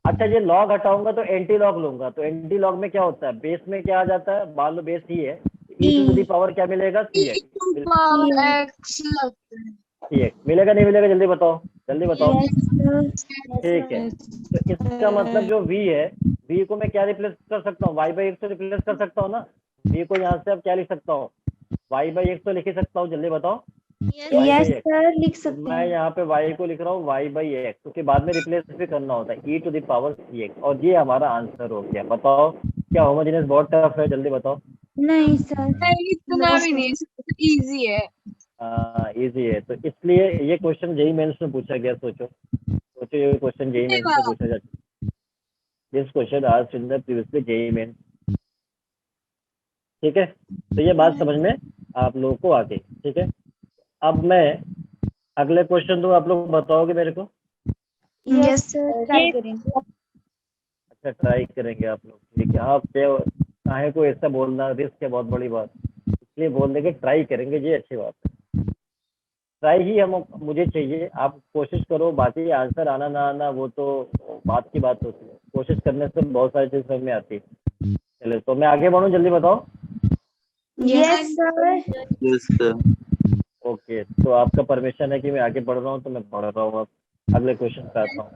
अच्छा ये लॉग हटाऊंगा तो एंटी लॉग लूंगा, तो एंटी लॉग में क्या होता है, बेस में क्या आ जाता है, मान लो बेस ही है, ई टू दी पावर क्या मिलेगा, सी एक्स, सी एक्स मिलेगा नहीं मिलेगा, जल्दी बताओ, जल्दी बताओ। Yes, sir. ठीक है, तो इसका मतलब जो v है, v को मैं क्या रिप्लेस कर सकता हूँ, y बाई एक्स तो रिप्लेस कर सकता हूँ ना, v को यहाँ से अब क्या लिख सकता हूँ, y बाई एक्स तो लिख ही सकता हूँ, जल्दी बताओ। Yes, sir. लिख सकते मैं हैं। यहाँ पे y को लिख रहा हूँ y बाई एक्स, क्योंकि बाद में रिप्लेस भी करना होता है, e to the power c x, और ये हमारा आंसर हो गया। बताओ क्या होमोजेनियस बहुत टफ है, जल्दी बताओ। नहीं सर। नहीं इतना भी नहीं, इजी है। इजी है, तो इसलिए ये क्वेश्चन जेई मेंस में पूछा गया। सोचो सोचो, ये क्वेश्चन जेई मेंस में पूछा जाता है। This question asked in the previously JEE mains. ठीक है, तो ये बात समझ में आप लोगों को आ गई। ठीक है, अब मैं अगले क्वेश्चन दूं, आप लोग बताओगे मेरे को। यस सर, ट्राई करेंगे। अच्छा, ट्राई करेंगे आप लोग। ठीक है, आप चाहे को ऐसा बोलना रिस्क है, बहुत बड़ी बात, इसलिए बोल देंगे ट्राई करेंगे, ये अच्छी बात है। ट्राई ही हम मुझे चाहिए, आप कोशिश करो, बाकी आंसर आना ना आना वो तो बात की बात होती है, कोशिश करने से बहुत सारी चीज समझ में आती है। चलिए, तो मैं आगे बढ़ूं, जल्दी बताओ। Yes sir. Yes, sir. Okay, तो आपका परमिशन है कि मैं आगे बढ़ रहा हूँ, तो मैं बढ़ रहा हूँ। अब अगले क्वेश्चन पे आता हूँ।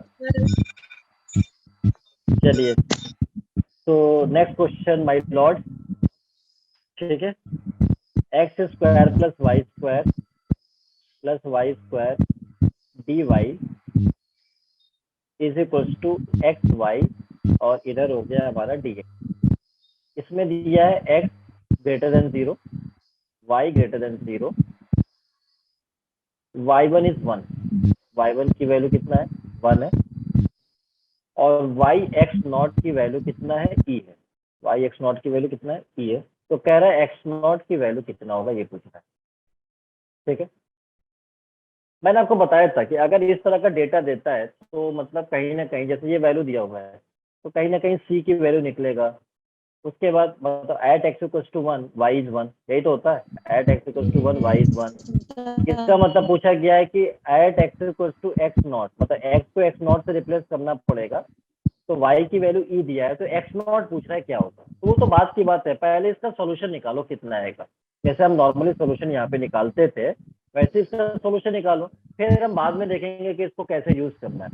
चलिए, तो नेक्स्ट क्वेश्चन माय लॉर्ड। ठीक है, x square plus y square d y is equal to x y, और इधर हो गया हमारा डी एक्स। इसमें दिया है x greater than 0, y greater than 0, y1 is 1, y1 की वैल्यू कितना है, 1 है, और वाई एक्स नॉट की वैल्यू कितना है, ई है। वाई एक्स नॉट की वैल्यू कितना है, ई है। तो कह रहा है एक्स नॉट की वैल्यू कितना होगा, ये पूछ रहा है। ठीक है, मैंने आपको बताया था कि अगर इस तरह का डेटा देता है तो मतलब कहीं ना कहीं, जैसे ये वैल्यू दिया हुआ है, तो कहीं ना कहीं सी की वैल्यू निकलेगा। उसके बाद मतलब at x equals to 1 y is 1, यही तो होता है, at x equals to 1 y is 1। इसका मतलब पूछा गया है कि at x equals to x not, मतलब एक्स को एक्स नॉट से रिप्लेस करना पड़ेगा, तो वाई की वैल्यू ई दिया है, तो एक्स नॉट पूछ रहा है क्या होगा। तो वो तो बात की बात है, पहले इसका सोल्यूशन निकालो कितना आएगा। जैसे हम नॉर्मली सोल्यूशन यहाँ पे निकालते थे, वैसे इसका सोल्यूशन निकालो, फिर हम बाद में देखेंगे कि इसको कैसे यूज करना है।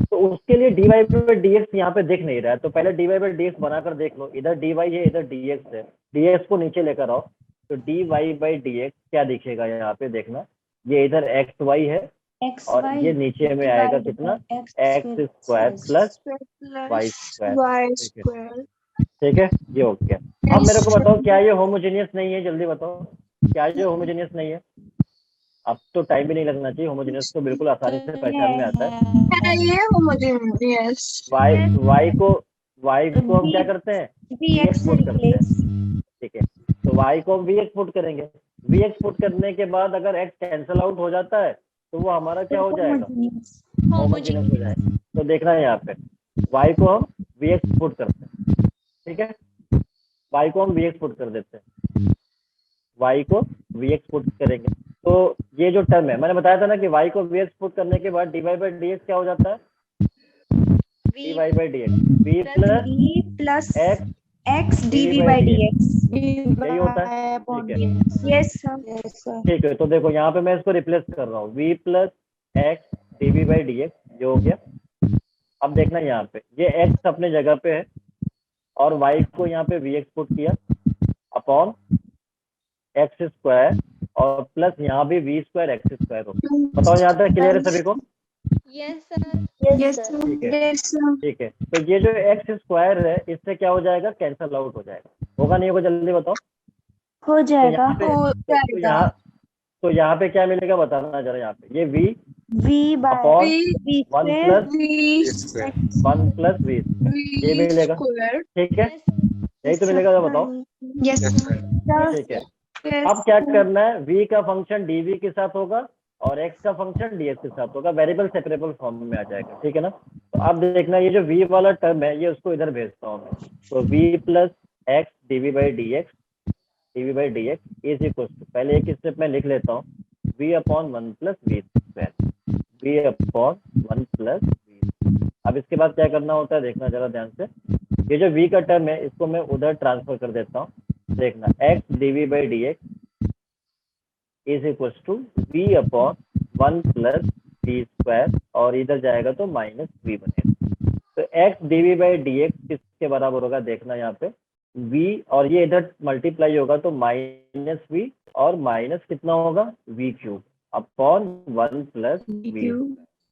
तो उसके लिए d y by d x यहाँ पे दिख नहीं रहा है, तो पहले d y by d x बनाकर देख लो। इधर डी वाई है, इधर डी एक्स है, डी एक्स को नीचे लेकर आओ, तो d y by d x क्या दिखेगा यहाँ पे, देखना, ये इधर एक्स वाई है, एक्स और वाई ये नीचे में आएगा कितना, x square plus y square. ठीक है, ये हो गया। अब मेरे को बताओ, क्या ये होमोजेनियस नहीं है, जल्दी बताओ, क्या ये होमोजेनियस नहीं है। अब तो टाइम भी नहीं लगना चाहिए, होमोजेनियस तो बिल्कुल आसानी से पहचान में आता है। ये होमोजेनियस। वाई को हम क्या करते हैं, वी एक्स से पुट करते हैं। रिप्लेस। ठीक है, तो वाई को हम वी एक्स पुट करेंगे। वी एक्स पुट करने के बाद अगर एक्स कैंसिल आउट हो जाता है, तो वो हमारा क्या हो जाएगा, होमोजेनियस हो जाएगा। तो देखना है यहाँ पे, वाई को हम वी एक्स पुट करते हैं। ठीक है, वाई को हम वी एक्स पुट कर देते हैं, वाई को वी एक्स पुट करेंगे, तो ये जो टर्म है, मैंने बताया था ना कि वाई को वी एक्स पुट करने के बाद d y by d x क्या हो जाता है, d y by d x, v plus plus x x d v by d x. यही होता है। ठीक है, यस सर। ठीक है, तो देखो यहाँ पे मैं इसको रिप्लेस कर रहा हूँ, v plus x d v by d x, जो हो गया। अब देखना यहाँ पे, ये एक्स अपने जगह पे है, और वाई को यहाँ पे वी एक्स पुट किया अपॉन एक्स स्क्वायर, और प्लस यहाँ भी वी स्क्वायर एक्स स्क्वायर हो। बताओ यहाँ तक क्लियर है सभी को। Yes sir. ठीक है, ठीक है, तो ये जो एक्स स्क्वायर है, इससे क्या हो जाएगा, कैंसल आउट हो जाएगा, होगा नहीं होगा, जल्दी बताओ। हो जाएगा। तो यहाँ पे क्या मिलेगा, बताना जरा। यहाँ पे ये v v by upon v one plus v, ये मिलेगा। ठीक है, यही तो मिलेगा, बताओ। यस ठीक है, अब क्या करना है, v का फंक्शन dv के साथ होगा, और x का फंक्शन dx के साथ होगा, वेरिएबल सेपरेबल फॉर्म में आ जाएगा। ठीक है ना, तो अब देखना, ये जो v वाला टर्म है, ये उसको इधर भेजता हूँ मैं, तो v plus x DV by d x is equal to, पहले एक स्टेप में लिख लेता हूँ, v upon 1 plus v square, v upon 1 plus v. अब इसके बाद क्या करना होता है, देखना जरा ध्यान से, ये जो v का टर्म है, इसको मैं उधर ट्रांसफर कर देता हूँ। देखना, x DV by d x is equal to v upon 1 plus v square, और इधर जाएगा तो माइनस वी बनेगा। तो x DV by d x किसके बराबर होगा, देखना यहाँ पे, v, और ये इधर मल्टीप्लाई होगा तो माइनस वी, और माइनस कितना होगा, v cube upon 1 plus v.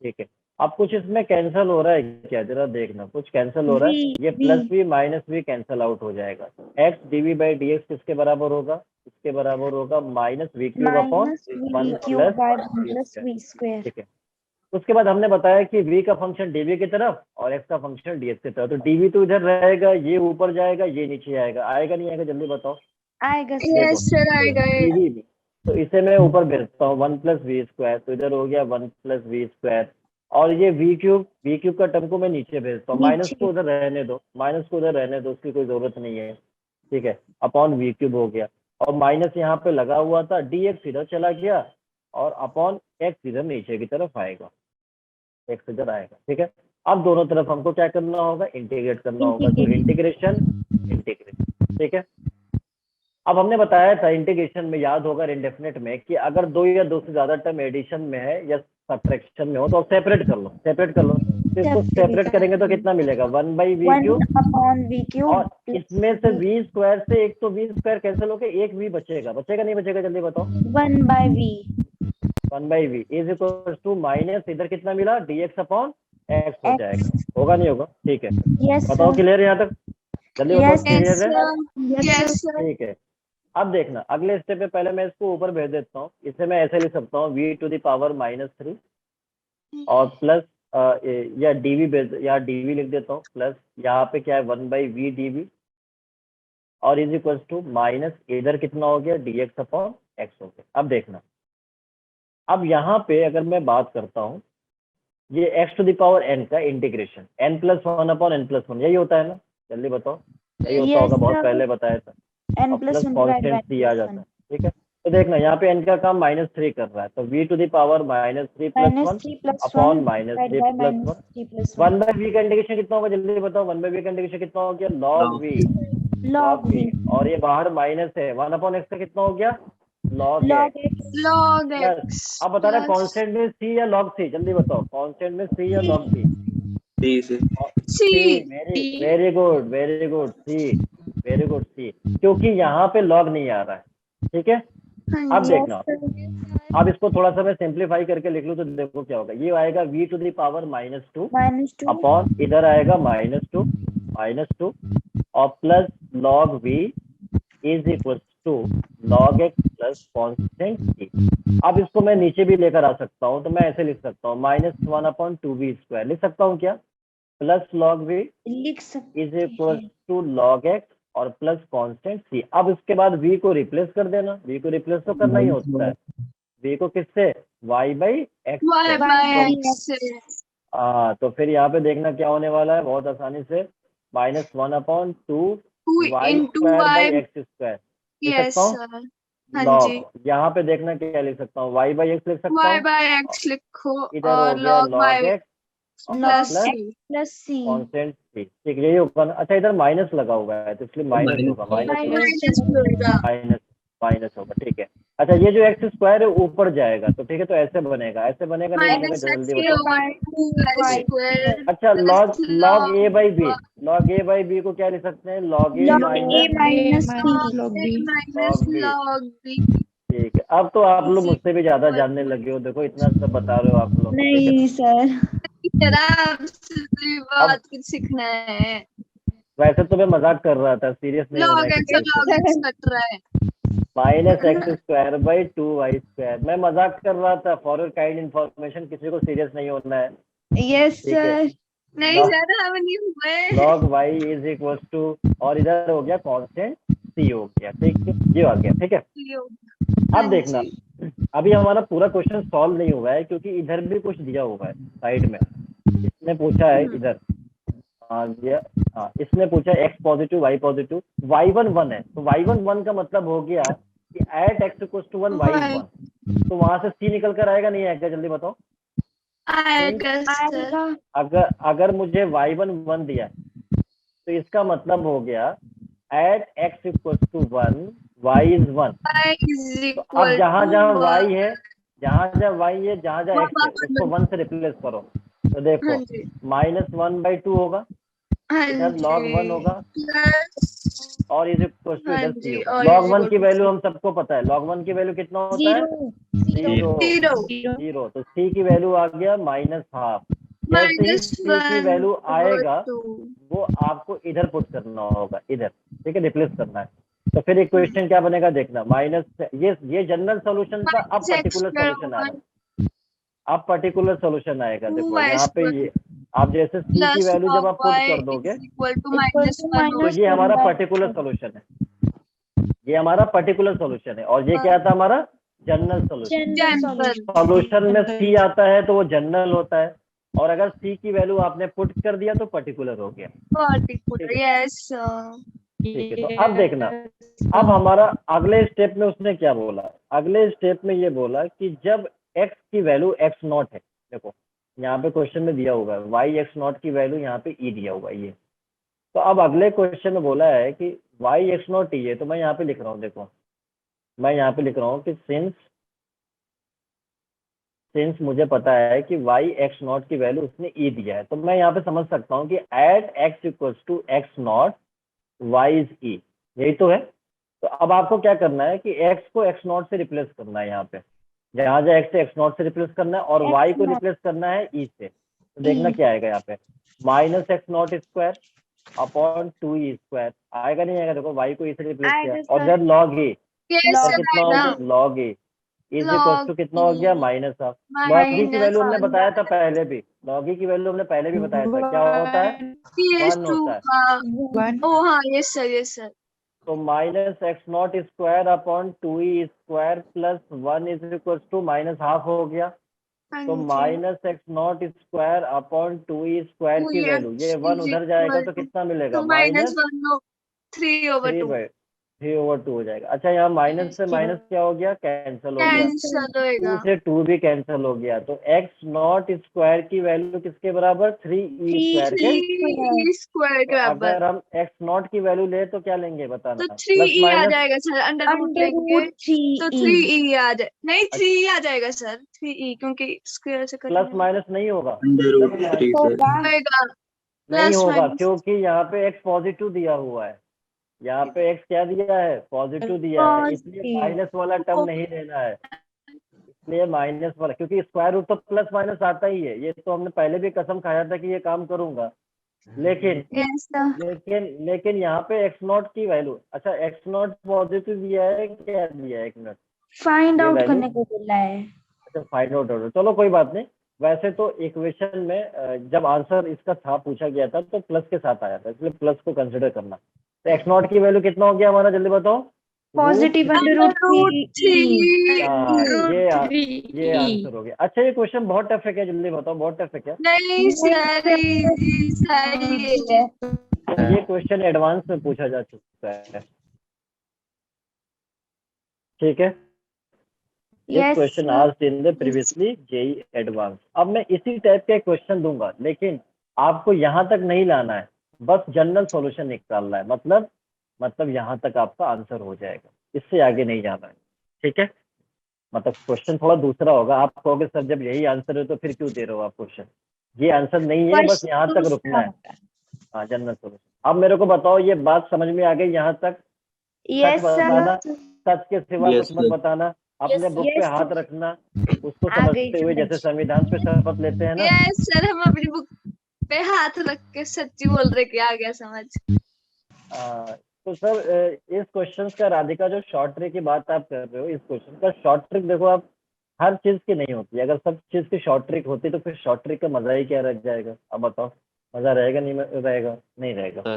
ठीक है, अब कुछ इसमें कैंसिल हो रहा है क्या, जरा देखना, कुछ कैंसिल हो रहा है। V, ये V. Plus v minus v cancel out हो जाएगा। x dv बाई dx किसके बराबर होगा, इसके बराबर होगा minus v cube upon Minus V one cube plus by 1 plus V square. ठीक है। उसके बाद हमने बताया कि v का फंक्शन dv की तरफ और x का फंक्शन dx की तरफ। तो dv तो इधर रहेगा, ये ऊपर जाएगा, ये नीचे आएगा, आएगा नहीं आएगा, जल्दी बताओ। आएगा देखो, सर। यस सर आएगा ये। dv भी, तो इसे मैं ऊपर भेजता हूँ 1 प्लस वी स्क्वायर, तो इधर हो गया 1 प्लस वी स्क्वायर। और ये v क्यूब का टर्म को मैं नीचे भेजता हूँ, माइनस नीचे। को उधर रहने दो, माइनस को उधर रहने दो, उसकी कोई जरूरत नहीं है, ठीक है। अपॉन वी क्यूब हो गया, और माइनस यहाँ पे लगा हुआ था, dx इधर चला गया, और अपॉन x इधर नीचे की तरफ आएगा, x इधर आएगा, ठीक है। अब दोनों तरफ हमको क्या करना होगा, इंटीग्रेट करना होगा, तो इंटीग्रेशन, ठीक है। अब हमने बताया था इंटीग्रेशन में, याद होगा इंडेफिनेट में, कि अगर दो या दो से ज्यादा टर्म एडिशन में है या सब्ट्रैक्शन में हो तो सेपरेट कर लो, तो इसको सेपरेट करेंगे तो कितना मिलेगा, 1 by v 1 cube, upon V cube. और plus इसमें से v स्क्वायर से एक तो v स्क्वायर कैंसिल होके एक v बचेगा, नहीं बचेगा, जल्दी बताओ। 1 by V. 1 by v is equal to minus इधर कितना मिला, dx अपॉन x हो जाएगा, होगा नहीं होगा, ठीक है। Yes बताओ sir. क्लियर है यहाँ तक, जल्दी बताओ Yes, क्लियर यस है, सर यस सर। ठीक है। अब देखना अगले स्टेप पे, पहले मैं इसको ऊपर भेज देता हूँ, इसे मैं ऐसे लिख सकता हूँ v टू द पावर -3 और प्लस या dv लिख देता हूँ, प्लस यहाँ पे क्या है 1 बाई वी dv, और इज इक्वल टू माइनस इधर कितना हो गया, dx अपॉन x हो गया। अब देखना, अब यहाँ पे अगर मैं बात करता हूँ, ये x to the power n का integration n plus 1 upon n plus 1 यही होता है ना, जल्दी बताओ, यही होता Yes, होगा, बहुत sir. पहले बताया था। N और plus plus 1 divided by constant c आ plus जाता 1. है, ठीक है। तो देखना यहाँ पे n का काम -3 कर रहा है, तो v to the power -3 plus 1 -3 plus upon 1 -3 divided by plus 1। -3 plus 1 1. By v का इंटीग्रेशन कितना होगा, जल्दी बताओ, 1 बाई वी का इंटीग्रेशन कितना हो गया, log v, Log V. और ये बाहर माइनस है, 1 अपॉन x का कितना हो गया, log Log x। X. Log plus x अब बता रहे कांस्टेंट में c या log c, जल्दी बताओ, कांस्टेंट में c या log c, डी से c, वेरी गुड c, क्योंकि यहाँ पे log नहीं आ रहा है, ठीक है। अब देखना, अब इसको थोड़ा सा मैं सिंप्लीफाई करके लिख लूँ तो देखो क्या होगा, ये आएगा v to the power -2 -2. Upon इधर आएगा -2 और plus log v is equal to log x plus constant c। अब इसको मैं नीचे भी लेकर आ सकता हूँ, तो मैं ऐसे लिख सकता हूँ -1 अपॉन 2v स्क्वायर लिख सकता हूँ क्या, प्लस log v लिख सकते is equal to log x और प्लस कांस्टेंट c। अब इसके बाद v को रिप्लेस कर देना, v को रिप्लेस तो करना ही होता है, v को किससे, y बाई x वाई से। बाय एक्स से। तो फिर यहाँ पे देखना क्या होने वाला है, बहुत आसानी से, -1 upon 2 2 y into square by y। X square लिख यस सकता हूँ, सर हाँ log, जी। यहाँ पे देखना क्या लिख सकता हूँ, y बाई एक्स लिख सकता वाई हूँ, बाय एक्स लिखो इधर हो और गया लॉग log वाई x और प्लस प्लस सी। Plus C. कॉन्स्टेंट c, ठीक है, यही होगा ना। अच्छा इधर माइनस लगा हुआ है तो इसलिए माइनस होगा, माइनस माइनस होगा, ठीक है। अच्छा ये जो एक्स स्क्वायर है ऊपर जाएगा, तो ठीक है, तो ऐसे बनेगा, नहीं बनेगा, माइनस जल्दी एक्स बताओ। Over 2 square. अच्छा log log a by b को क्या लिख सकते हैं, log a Log minus A minus A B. minus log B. Minus log b, log b. ठीक है। अब तो आप लोग मुझसे भी ज्यादा जानने लगे हो, देखो इतना सब बता रहे हो आप लोग, ठीक है। नहीं सर. बहुत कुछ सीखना है। वैसे तो मैं मजाक कर रहा था, सीरियस नहीं होना लॉग है एक्स किसी लॉग एक्स कट रहा है। Minus x square by 2y square, मैं मजाक कर रहा था, फॉर योर काइंड इन्फॉर्मेशन, किसी को सीरियस नहीं होना है, Yes ठीक है। sir. नहीं सर हम नहीं हुए। log y is equal to, और इधर हो गया कांस्टेंट c हो गया, ठीक है, ये आ गया, ठीक है। अब देखना, अभी हमारा पूरा क्वेश्चन सॉल्व नहीं हुआ है, क्योंकि इधर भी कुछ दिया हुआ है साइड में, इसने पूछा है इधर, इसने पूछा x positive y positive, y1 1 है, तो y1 1 का मतलब हो गया कि at x equal to 1 y is 1, तो वहां से c निकल कर आएगा, नहीं आएगा, जल्दी बताओ। आएगा सर। आएगा. अगर मुझे y1 1 दिया तो इसका मतलब हो गया at x equal to 1 y is 1। तो अब जहां जहां y है, जहां जहां x है, उसको 1 से रिप्लेस करो, तो देखो -1 बाई 2 होगा, इधर log 1 होगा, और इज इक्वल टू इधर c होगा। log 1 की वैल्यू हम सबको पता है, log 1 की वैल्यू कितना होता है, 0, तो c की वैल्यू आ गया -12, जैसे ही minus c की वैल्यू 1 आएगा over 2. वो आपको इधर पुट करना होगा, इधर, ठीक है, रिप्लेस करना है। तो फिर इक्वेशन क्या बनेगा देखना, माइनस ये जनरल सॉल्यूशन था, अब Minus x particular square solution आ रहा over है, अब पर्टिकुलर सॉल्यूशन आएगा। देखो 2y यहाँ पे square ये आप जैसे c की plus वैल्यू जब आप पुट y कर दोगे is equal to Equal minus to 1 तो over minus ये हमारा 1 by पर्टिकुलर सॉल्यूशन है, ये हमारा पर्टिकुलर सॉल्यूशन है। और ये क्या था हमारा general solution. general general. solution. Solution में c आता है तो वो जनरल होता है, और अगर c की वैल्यू आपने पुट कर दिया तो पर्टिकुलर हो गया। Particular. ठीक है। Yes. ठीक है, तो अब देखना, अब हमारा अगले स्टेप में उसने क्या बोला, अगले स्टेप में ये बोला कि जब x की वैल्यू x0 है, देखो यहाँ पे क्वेश्चन में दिया हुआ है y x0 की वैल्यू यहाँ पे e दिया हुआ है ये। तो अब अगले क्वेश्चन में बोला है कि y x0 e है, तो मैं यहाँ पे लिख रहा हूँ, देखो मैं यहाँ पे लिख रहा हूँ कि सिंस मुझे पता है कि y x0 की वैल्यू उसने e दिया है, तो मैं यहाँ पे समझ सकता हूँ कि at x equals to x0 y is e, यही तो है। तो अब आपको क्या करना है कि x को x0 से रिप्लेस करना है, यहाँ पे जहाँ जहाँ x से x0 से रिप्लेस करना है, और y को x0 रिप्लेस करना है e से। तो देखना क्या आएगा यहाँ पे, minus x0 square upon 2e square, आएगा नहीं आएगा, देखो y को e से रिप्लेस किया, आएगा और सर। इधर log e, Yes, इधर sir. कितना हो आएगा. गया log e is equal to कितना हो गया माइनस ऑफ लॉग ई की वैल्यू हमने बताया था पहले भी, लॉग ई की वैल्यू हमने पहले भी बताया था, क्या होता है Yes, 1 two. होता है। Oh, हाँ, yes, sir. Yes, sir. तो minus x not square upon 2e square plus 1 is equal to minus half हो गया। हाँ तो जी. Minus x not square upon 2e square की वैल्यू, ये 1 is उधर जाएगा equal तो to कितना मिलेगा, तो माइनस -1 no 3 over 2 3/2 हो जाएगा। अच्छा यहाँ माइनस से माइनस क्या हो गया, कैंसिल हो गया, कैंसल होएगा. 2 से 2 भी कैंसिल हो गया। तो एक्स नॉट स्क्वायर की वैल्यू किसके बराबर, 3e स्क्वायर के। 3e स्क्वायर के तो बराबर. अगर हम एक्स नॉट की वैल्यू ले तो क्या लेंगे बताना, तो प्लस 3e आ माइनस, जाएगा सर, अंडर रूट लेंगे √ 3e तो 3e आ जाए, नहीं 3e आ जाएगा सर, 3e क्योंकि स्क्वायर से प्लस करेंगे. माइनस नहीं होगा, अंडर रूट प्लस 3 सर। होगा। होएगा नहीं प्लस होगा, माइनस. क्योंकि यहाँ पे एक्स पॉजिटिव दिया हुआ है, यहाँ पे एक्स क्या दिया है, पॉजिटिव दिया है, इसलिए Positive. माइनस वाला टर्म नहीं लेना है, इसलिए माइनस वाला, क्योंकि स्क्वायर रूट तो प्लस माइनस आता ही है, ये तो हमने पहले भी कसम खाया था कि ये काम करूंगा। लेकिन Yes, sir. लेकिन यहाँ पे एक्स नॉट की वैल्यू, अच्छा एक्स नॉट पॉजिटिव दिया है, क्या दिया है, एक मिनट, फाइंड ये आउट value- करने को बोला है। अच्छा फाइंड आउट ऑर्डर, चलो कोई बात नहीं। वैसे तो इक्वेशन में जब आंसर इसका था पूछा गया था तो प्लस के साथ आया था, इसलिए प्लस को कंसिडर करना। तो एक्स नॉट की वैल्यू कितना हो गया हमारा, जल्दी बताओ। Positive under under root root 3. ये आंसर हो गया। अच्छा ये क्वेश्चन बहुत टफ है क्या, जल्दी बताओ, बहुत टफ है क्या? नहीं सर, इजी सही है. ये क्वेश्चन एडवांस में पूछा जा चुका है, ठीक है। इस Yes, question sir. Asked in the previously JEE advance. अब मैं इसी टाइप के क्वेश्चन दूंगा, लेकिन आपको यहाँ तक नहीं लाना है, बस जनरल सॉल्यूशन निकालना है, मतलब यहाँ तक आपका आंसर हो जाएगा, इससे आगे नहीं जाना है, ठीक है। मतलब क्वेश्चन थोड़ा दूसरा होगा, आप कहोगे सर जब यही आंसर है तो फिर क्यों दे रहे हो आप क्वेश्चन, ये आंसर नहीं है, बस यहाँ तक रुकना है। हाँ जनरल सॉल्यूशन। अब मेरे को बताओ ये बात समझ में आ गई यहाँ तक? Yes, सच बताना, sir. सच के सिवा Yes, कुछ मत sir. बताना, अपने बुक पे Yes, हाथ sir. रखना, उसको आ गई समझते हुए, समझ। जैसे संविधान पे शपथ लेते हैं ना। यस सर, हम अपनी बुक पे हाथ रख के सच्ची बोल रहे कि आ गया समझ. तो सर इस क्वेश्चन का, राधिका जो शॉर्ट ट्रिक की बात आप कर रहे हो, इस क्वेश्चन का शॉर्ट ट्रिक देखो, आप हर चीज की नहीं होती, अगर सब चीज की शॉर्ट ट्रिक होती तो फिर शॉर्ट ट्रिक का मजा ही क्या रह जाएगा, अब बताओ, मजा रहेगा नहीं रहेगा? नहीं रहेगा।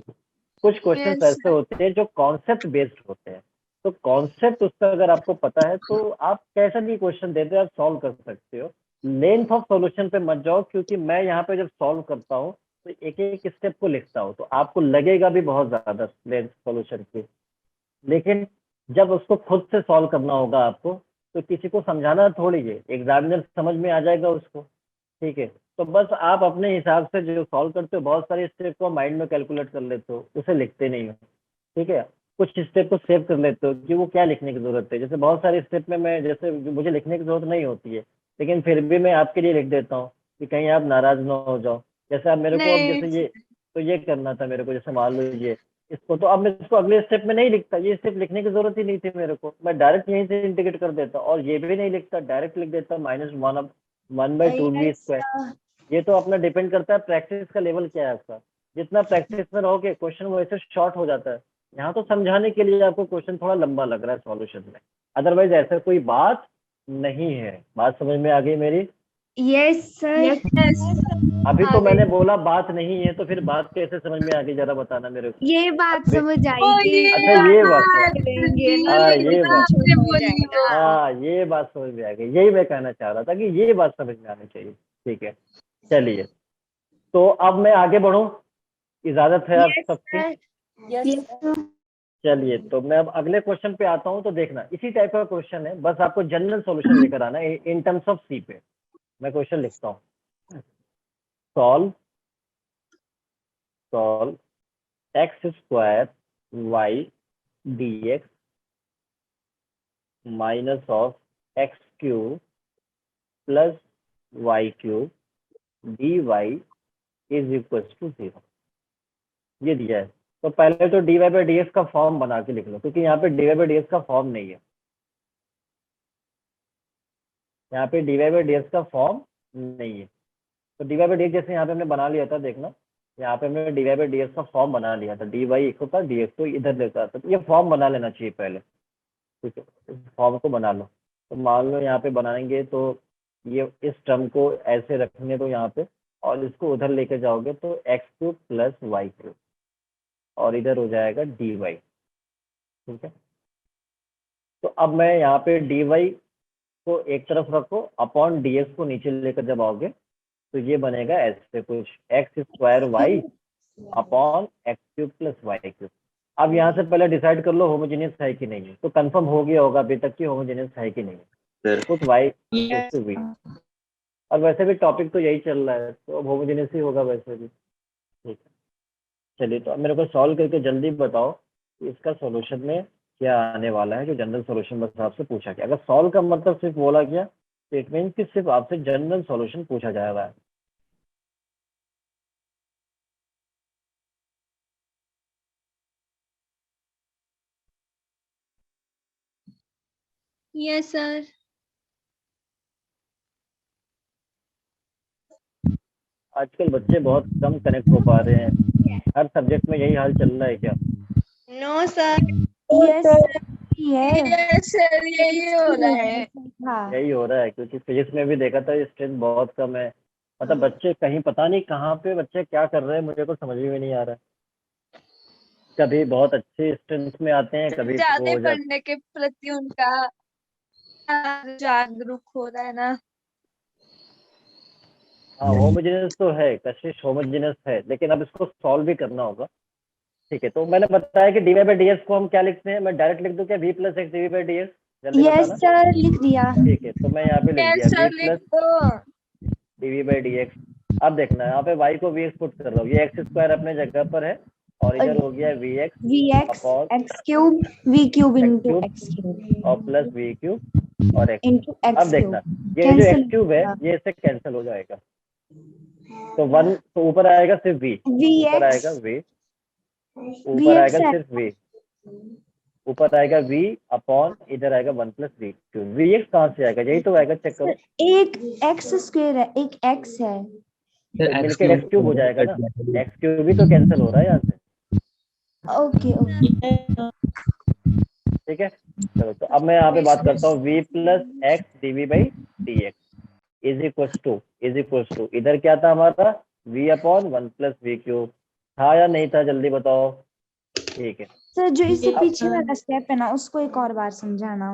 कुछ क्वेश्चन Yes, ऐसे होते हैं जो कॉन्सेप्ट बेस्ड होते हैं, तो कॉन्सेप्ट उसका अगर आपको पता है तो आप कैसा भी क्वेश्चन देते हो आप सॉल्व कर सकते हो। लेंथ ऑफ सॉल्यूशन पे मत जाओ, क्योंकि मैं यहाँ पे जब सॉल्व करता हूँ तो एक एक स्टेप को लिखता हूँ, तो आपको लगेगा भी बहुत ज्यादा लेंथ सॉल्यूशन की, लेकिन जब उसको खुद से सॉल्व करना होगा आपको, तो किसी को समझाना थोड़ी है, एग्जामिनर समझ में आ जाएगा उसको, ठीक है। तो बस आप अपने हिसाब से जो सॉल्व करते हो, बहुत सारे स्टेप को माइंड में कैलकुलेट कर लेते हो, उसे लिखते नहीं हो, ठीक है। कुछ स्टेप को सेव कर लेते हो कि वो क्या लिखने की जरूरत है, जैसे बहुत सारे स्टेप में मैं, जैसे मुझे लिखने की जरूरत नहीं होती है, लेकिन फिर भी मैं आपके लिए लिख देता हूँ कि कहीं आप नाराज ना हो जाओ। जैसे आप मेरे को, अब नहीं. जैसे ये, तो ये करना था मेरे को, जैसे मान लो ये इसको, तो अब मैं इसको अगले स्टेप में नहीं लिखता, ये स्टेप लिखने की जरूरत ही नहीं थी मेरे को, मैं डायरेक्ट यहीं से इंटीग्रेट कर देता, और ये भी नहीं लिखता, डायरेक्ट लिख देता -1/2 Yes, स्क्वायर। sir. ये तो अपना डिपेंड करता है प्रैक्टिस का लेवल क्या है आपका। जितना प्रैक्टिस में रहोगे क्वेश्चन वैसे शॉर्ट हो जाता है। यहाँ तो समझाने के लिए आपको क्वेश्चन थोड़ा लंबा लग रहा है सॉल्यूशन में, अदरवाइज ऐसा कोई बात नहीं है। बात समझ में आ गई मेरी? Yes, sir. Yes. अभी आ तो गई। मैंने बोला बात नहीं है, तो फिर बात कैसे समझ में आ गई जरा बताना मेरे को। ये बात अभी- समझ ओ आएगी। अच्छा, ये बात है। करेंगे ना हाँ, तो ये कुछ बात। हो बोली जाएगा। वो। हाँ, ये बात समझ में आ गई। यही मैं कहना चाह रहा था कि ये बात समझ में आनी चाहिए। ठीक है, चलिए तो अब मैं आगे बढ़ूं, इजाजत है आप Yes, सबकी? sir. Yes, sir. चलिए तो मैं अब अगले क्वेश्चन पे आता हूं। तो देखना इसी टाइप का क्वेश्चन है, बस आपको जनरल सॉल्यूशन लेकर आना है इन टर्म्स ऑफ सी पे। मैं क्वेश्चन लिखता हूँ। Solve solve x square y d x minus of x cube plus y cube d y is equal to 0। ये दिया है। तो पहले तो d y by d x का फॉर्म बना के लिख लो, क्योंकि यहाँ पे d y by d x का फॉर्म नहीं है। यहाँ पे d y by d x का फॉर्म नहीं है। तो d y by d x जैसे यहाँ पे हमने बना लिया था, देखना यहाँ पे हमने d y by d x का फॉर्म बना लिया था। डी वाई एक होता डी एक्स तो इधर लेकर आता, तो ये फॉर्म बना लेना चाहिए पहले। ठीक है, इस फॉर्म को बना लो। तो मान लो यहाँ पे बनाएंगे तो ये इस टर्म को ऐसे रखेंगे तो यहाँ पे, और इसको उधर लेके जाओगे तो x cube plus y cube, और इधर हो जाएगा डी वाई। ठीक है, तो अब मैं यहाँ पे डी वाई को एक तरफ रखो, अपॉन डी एक्स को नीचे लेकर जब आओगे तो ये बनेगा ऐसे कुछ, x square y upon x cube plus y cube. अब यहाँ से पहले डिसाइड कर लो होमोजेनियस है कि नहीं है। तो कंफर्म हो गया होगा अभी तक कि होमोजेनियस है कि नहीं है। Put y Yes. To v, और वैसे भी टॉपिक तो यही चल रहा है, तो अब होमोजेनियस ही होगा वैसे भी। ठीक है, चलिए तो अब मेरे को सॉल्व करके जल्दी बताओ कि इसका सॉल्यूशन में क्या आने वाला है, जो जनरल सॉल्यूशन बस आपसे पूछा गया। अगर सॉल्व का मतलब सिर्फ बोला गया तो इट मीन्स कि सिर्फ आपसे जनरल सॉल्यूशन पूछा जा रहा है। Yes, sir. आजकल बच्चे बहुत कम कनेक्ट हो पा रहे हैं। हर सब्जेक्ट में यही हाल चल रहा है क्या? No, sir. Yes, sir. Yes. Yes, sir, यही हो रहा है। हाँ. यही हो रहा है, क्योंकि फिजिक्स में भी देखा था स्ट्रेंथ बहुत कम है। मतलब बच्चे कहीं पता नहीं कहाँ पे बच्चे क्या कर रहे हैं, मुझे को समझ में नहीं आ रहा है। कभी बहुत अच्छे स्ट्रेंथ में आते हैं, कभी वो ज्यादा हो जाते। पढ़ने के प्रति उनका जागरूक हो रहा है ना। हाँ, होमोजेनियस तो है, कशिश होमोजेनियस है, लेकिन अब इसको सॉल्व भी करना होगा। ठीक है, तो मैंने बताया कि d y by d x को हम क्या लिखते हैं। मैं डायरेक्ट लिख दूं क्या, v plus x d y by d x? जल्दी Yes, बताना। sir. लिख दिया. ठीक है, तो मैं यहाँ पे लिख दिया Yes, वी sir, प्लस लिख दो। D v by d x. अब देखना यहाँ पे y को वी एक्स पुट कर रहा हूँ, ये एक्स स्क्वायर अपने जगह पर है, और इधर हो गया वी एक्स Vx अपॉन x cube v cube into cube x cube और प्लस वी क्यूब और एक्स। into x अब देखना cube. ये जो Cancel एक्स क्यूब है ये इससे कैंसिल हो जाएगा, तो वन तो ऊपर आएगा सिर्फ वी, ऊपर आएगा Vx वी, ऊपर आएगा Vx सिर्फ वी, ऊपर आएगा वी अपॉन इधर आएगा one plus v cube. V x कहाँ से आएगा, यही तो आएगा, चेक करो। एक x स्क्वायर है, एक x है. तो मिलकर एक्स क्यूब हो जाएगा ना, एक्स क्यूब भी तो कैंसिल हो रहा है यहाँ से। Okay, okay. ठीक है, चलो तो अब मैं यहाँ पे बात करता हूँ v plus x d v by d x is equals to इधर क्या था हमारा, v upon one plus v cube. था या नहीं था, जल्दी बताओ। ठीक है, सर जो इससे पीछे वाला स्टेप है ना उसको एक और बार समझाना.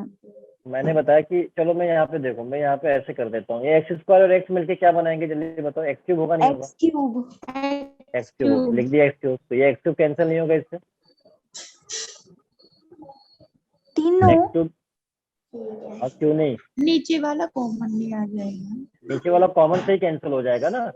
मैंने बताया कि चलो मैं यहाँ पे देखो, मैं यहाँ पे ऐसे कर देता हूँ, ये एक्स स्क्वायर और एक्स मिलके क्या बनाएंगे, जल्दी बताओ। एक्स क्यूब होगा, नहीं होगा? x cube. एक्स क्यूब लिख दिया, एक्स क्यूब, तो ये एक्स क्यूब कैंसिल नहीं होगा इससे। तीनों. एक्स क्यूब क्यों नहीं, नीचे वाला कॉमन नहीं आ जाएगा. नीचे वाला कॉमन से ही कैंसिल हो जाएगा ना।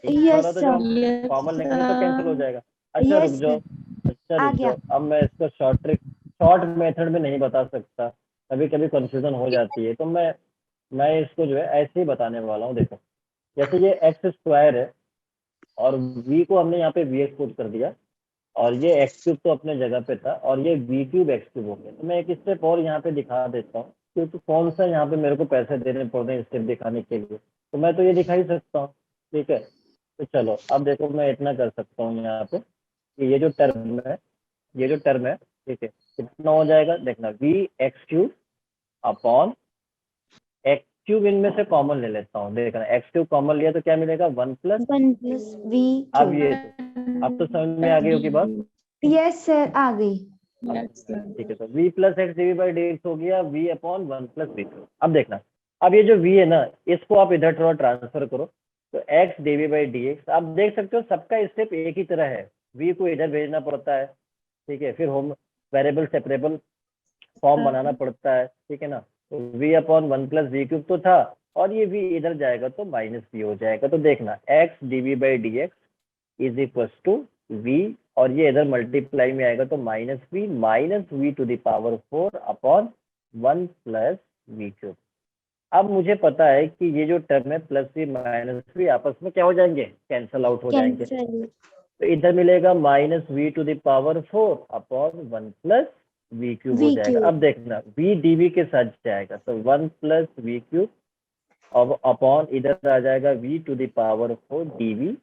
Yes, तो sir. जब कॉमन लेंगे तो कैंसिल हो जाएगा। अच्छा Yes, रुक जाओ, अच्छा आ रुक गया. जाओ, अब मैं इसको शॉर्ट मेथड में नहीं बता सकता, कभी कभी कंफ्यूजन हो जाती है, तो मैं इसको जो है ऐसे ही बताने वाला हूँ। देखो जैसे ये एक्स स्क्वायर है और वी को हमने यहाँ पे वी एक्स पुट कर दिया, और ये एक्स क्यूब तो अपने जगह पे था, और ये वी क्यूब एक्स क्यूब हो गया। तो मैं एक स्टेप और यहाँ पे दिखा देता हूँ, क्योंकि कौन सा यहाँ पे मेरे को पैसे देने पड़ रहे हैं स्टेप दिखाने के लिए, तो मैं तो ये दिखा ही सकता हूँ। ठीक है। तो चलो अब देखो मैं इतना कर सकता हूँ यहाँ पे कि ये जो टर्म है ठीक है, कितना हो जाएगा देखना, v x cube upon x cube, इनमें से कॉमन ले लेता हूँ, देखना एक्स क्यूब कॉमन लिया तो क्या मिलेगा 1 प्लस, 1 प्लस वी अब ये अब तो समझ में आ गई होगी बात। यस सर, आ गई। ठीक है, तो v plus x d by d x हो गया v upon 1 plus v cube. अब देखना, अब ये जो v है ना, इसको आप इधर थोड़ा ट्रांसफर करो, तो x d by d x, आप देख सकते हो सबका स्टेप एक ही तरह है, v को इधर भेजना पड़ता है, ठीक है, फिर होम वेरिएबल सेपरेबल फॉर्म बनाना पड़ता है, ठीक है ना। तो v upon 1 plus v cube तो था, और ये v इधर जाएगा तो माइनस v हो जाएगा, तो देखना x d by d x is equal to v, और ये इधर मल्टीप्लाई में आएगा तो minus v to the power 4 upon 1 plus v cube. अब मुझे पता है कि ये जो टर्म है प्लस वी माइनस वी आपस में क्या हो जाएंगे, कैंसल आउट हो जाएंगे, कैंसिल। तो इधर मिलेगा minus v to the power 4 upon 1 plus v cube हो V जाएगा। क्यूब। अब देखना v dv के साथ जाएगा तो 1 प्लस वी क्यूब, अब अपॉन इधर आ जाएगा v to the power 4 dv,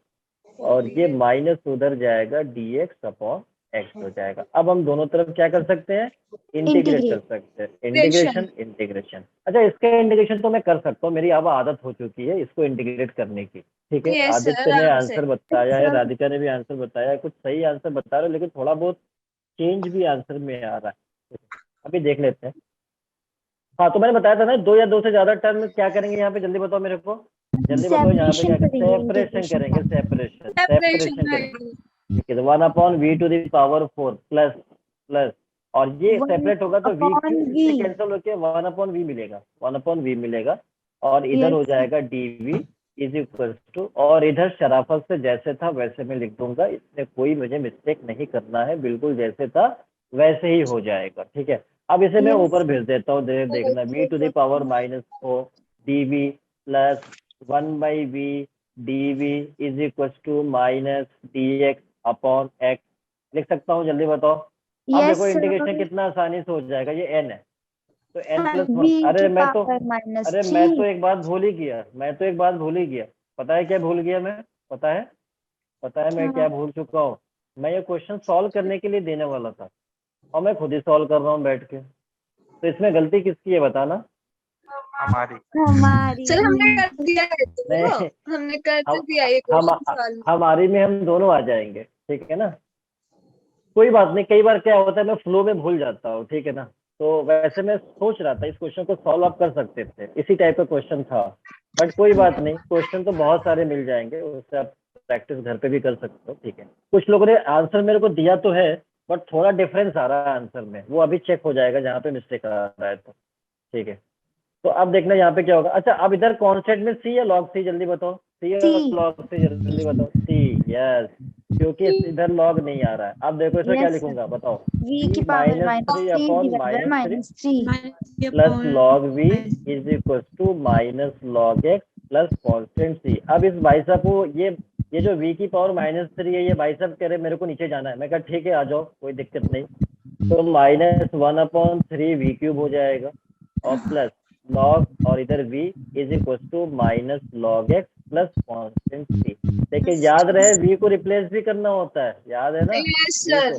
और ये माइनस उधर जाएगा dx अपॉन x हो जाएगा। अब हम दोनों तरफ क्या कर सकते हैं, इंटीग्रेट कर सकते हैं, इंटीग्रेशन। अच्छा, इसका इंटीग्रेशन तो मैं कर सकता हूँ, मेरी अब आदत हो चुकी है इसको इंटीग्रेट करने की, ठीक है। Yes, sir, आदित्य ने आराम से। आंसर बताया है, राधिका ने भी आंसर बताया है, कुछ सही आंसर बता रहे हो, लेकिन थोड़ा बहुत चेंज भी आंसर में आ रहा है, अभी देख लेते हैं। हाँ, तो मैंने बताया था ना, 2 या 2 से ज्यादा टर्म क्या करेंगे यहाँ पे, जल्दी बताओ मेरे को, जल्दी बताओ यहाँ पे क्या, सेपरेशन करेंगे, सेपरेशन करेंगे, ठीक है। तो 1 upon v to the power 4 plus plus, और ये 1 सेपरेट होगा तो वी upon क्यूब V। से कैंसिल होकर 1 अपॉन वी मिलेगा, 1 अपॉन वी मिलेगा, और इधर हो Yes, जाएगा dv इज इक्वल टू, और इधर शराफत से जैसे था वैसे मैं लिख दूंगा, इसमें कोई मुझे मिस्टेक नहीं करना है, बिल्कुल जैसे था वैसे ही हो जाएगा, ठीक है। अब इसे मैं Yes. ऊपर भेज देता हूँ, देखना v to the power minus 4 dv plus 1 by v dv is equal to minus dx upon x, लिख सकता हूँ, जल्दी बताओ। अब yes, देखो sir। इंटीग्रेशन कितना आसानी से हो जाएगा, ये n है तो n प्लस V 1, अरे की मैं तो power minus अरे मैं 3। तो एक बात भूल ही गया, पता है क्या भूल गया मैं, पता है मैं क्या भूल चुका हूँ, मैं ये क्वेश्चन सॉल्व करने के लिए देने वाला था और मैं खुद ही सॉल्व कर रहा हूँ बैठ के, तो इसमें गलती किसकी है बताना। हमारी। चल हमने कर दिया है नहीं, तो हमने कर तो हम दिया ये हम क्वेश्चन सॉल्व। हमारी में हम दोनों आ जाएंगे, ठीक है ना, कोई बात नहीं, कई बार क्या होता है मैं फ्लो में भूल जाता हूँ, ठीक है ना। तो वैसे मैं सोच रहा था इस क्वेश्चन को सॉल्व आप कर सकते थे, इसी टाइप का क्वेश्चन था, बट कोई बात नहीं, क्वेश्चन तो बहुत सारे मिल जाएंगे, उससे आप प्रैक्टिस घर पे भी कर सकते हो, ठीक है। कुछ लोगों ने आंसर मेरे को दिया तो है, बट थोड़ा डिफरेंस आ रहा है आंसर में, वो अभी चेक हो जाएगा जहाँ पे मिस्टेक आ रहा है, तो ठीक है। तो अब देखना यहाँ पे क्या होगा। अच्छा, अब इधर कॉन्स्टेंट में सी या लॉग सी, जल्दी बताओ, सी या C। लॉग सी, जल्दी बताओ, सी, यस, क्योंकि इधर लॉग नहीं आ रहा है। अब देखो इसमें क्या Yes, sir। लिखूंगा बताओ, V की सी power minus minus 3 3 upon divided by minus 3 -3। Plus log v is equal to minus log x plus constant c. अब इस भाई साहब को ये जो v की पावर -3 है, ये भाई साहब कह रहे मेरे को नीचे जाना है, मैं कहा ठीक है आ जाओ, कोई दिक्कत नहीं, तो -1/3 वी क्यूब हो जाएगा, और प्लस लॉग, और इधर v is equal to minus log x plus constant c. लेकिन याद रहे v को रिप्लेस भी करना होता है, याद है ना, यस v सर। को,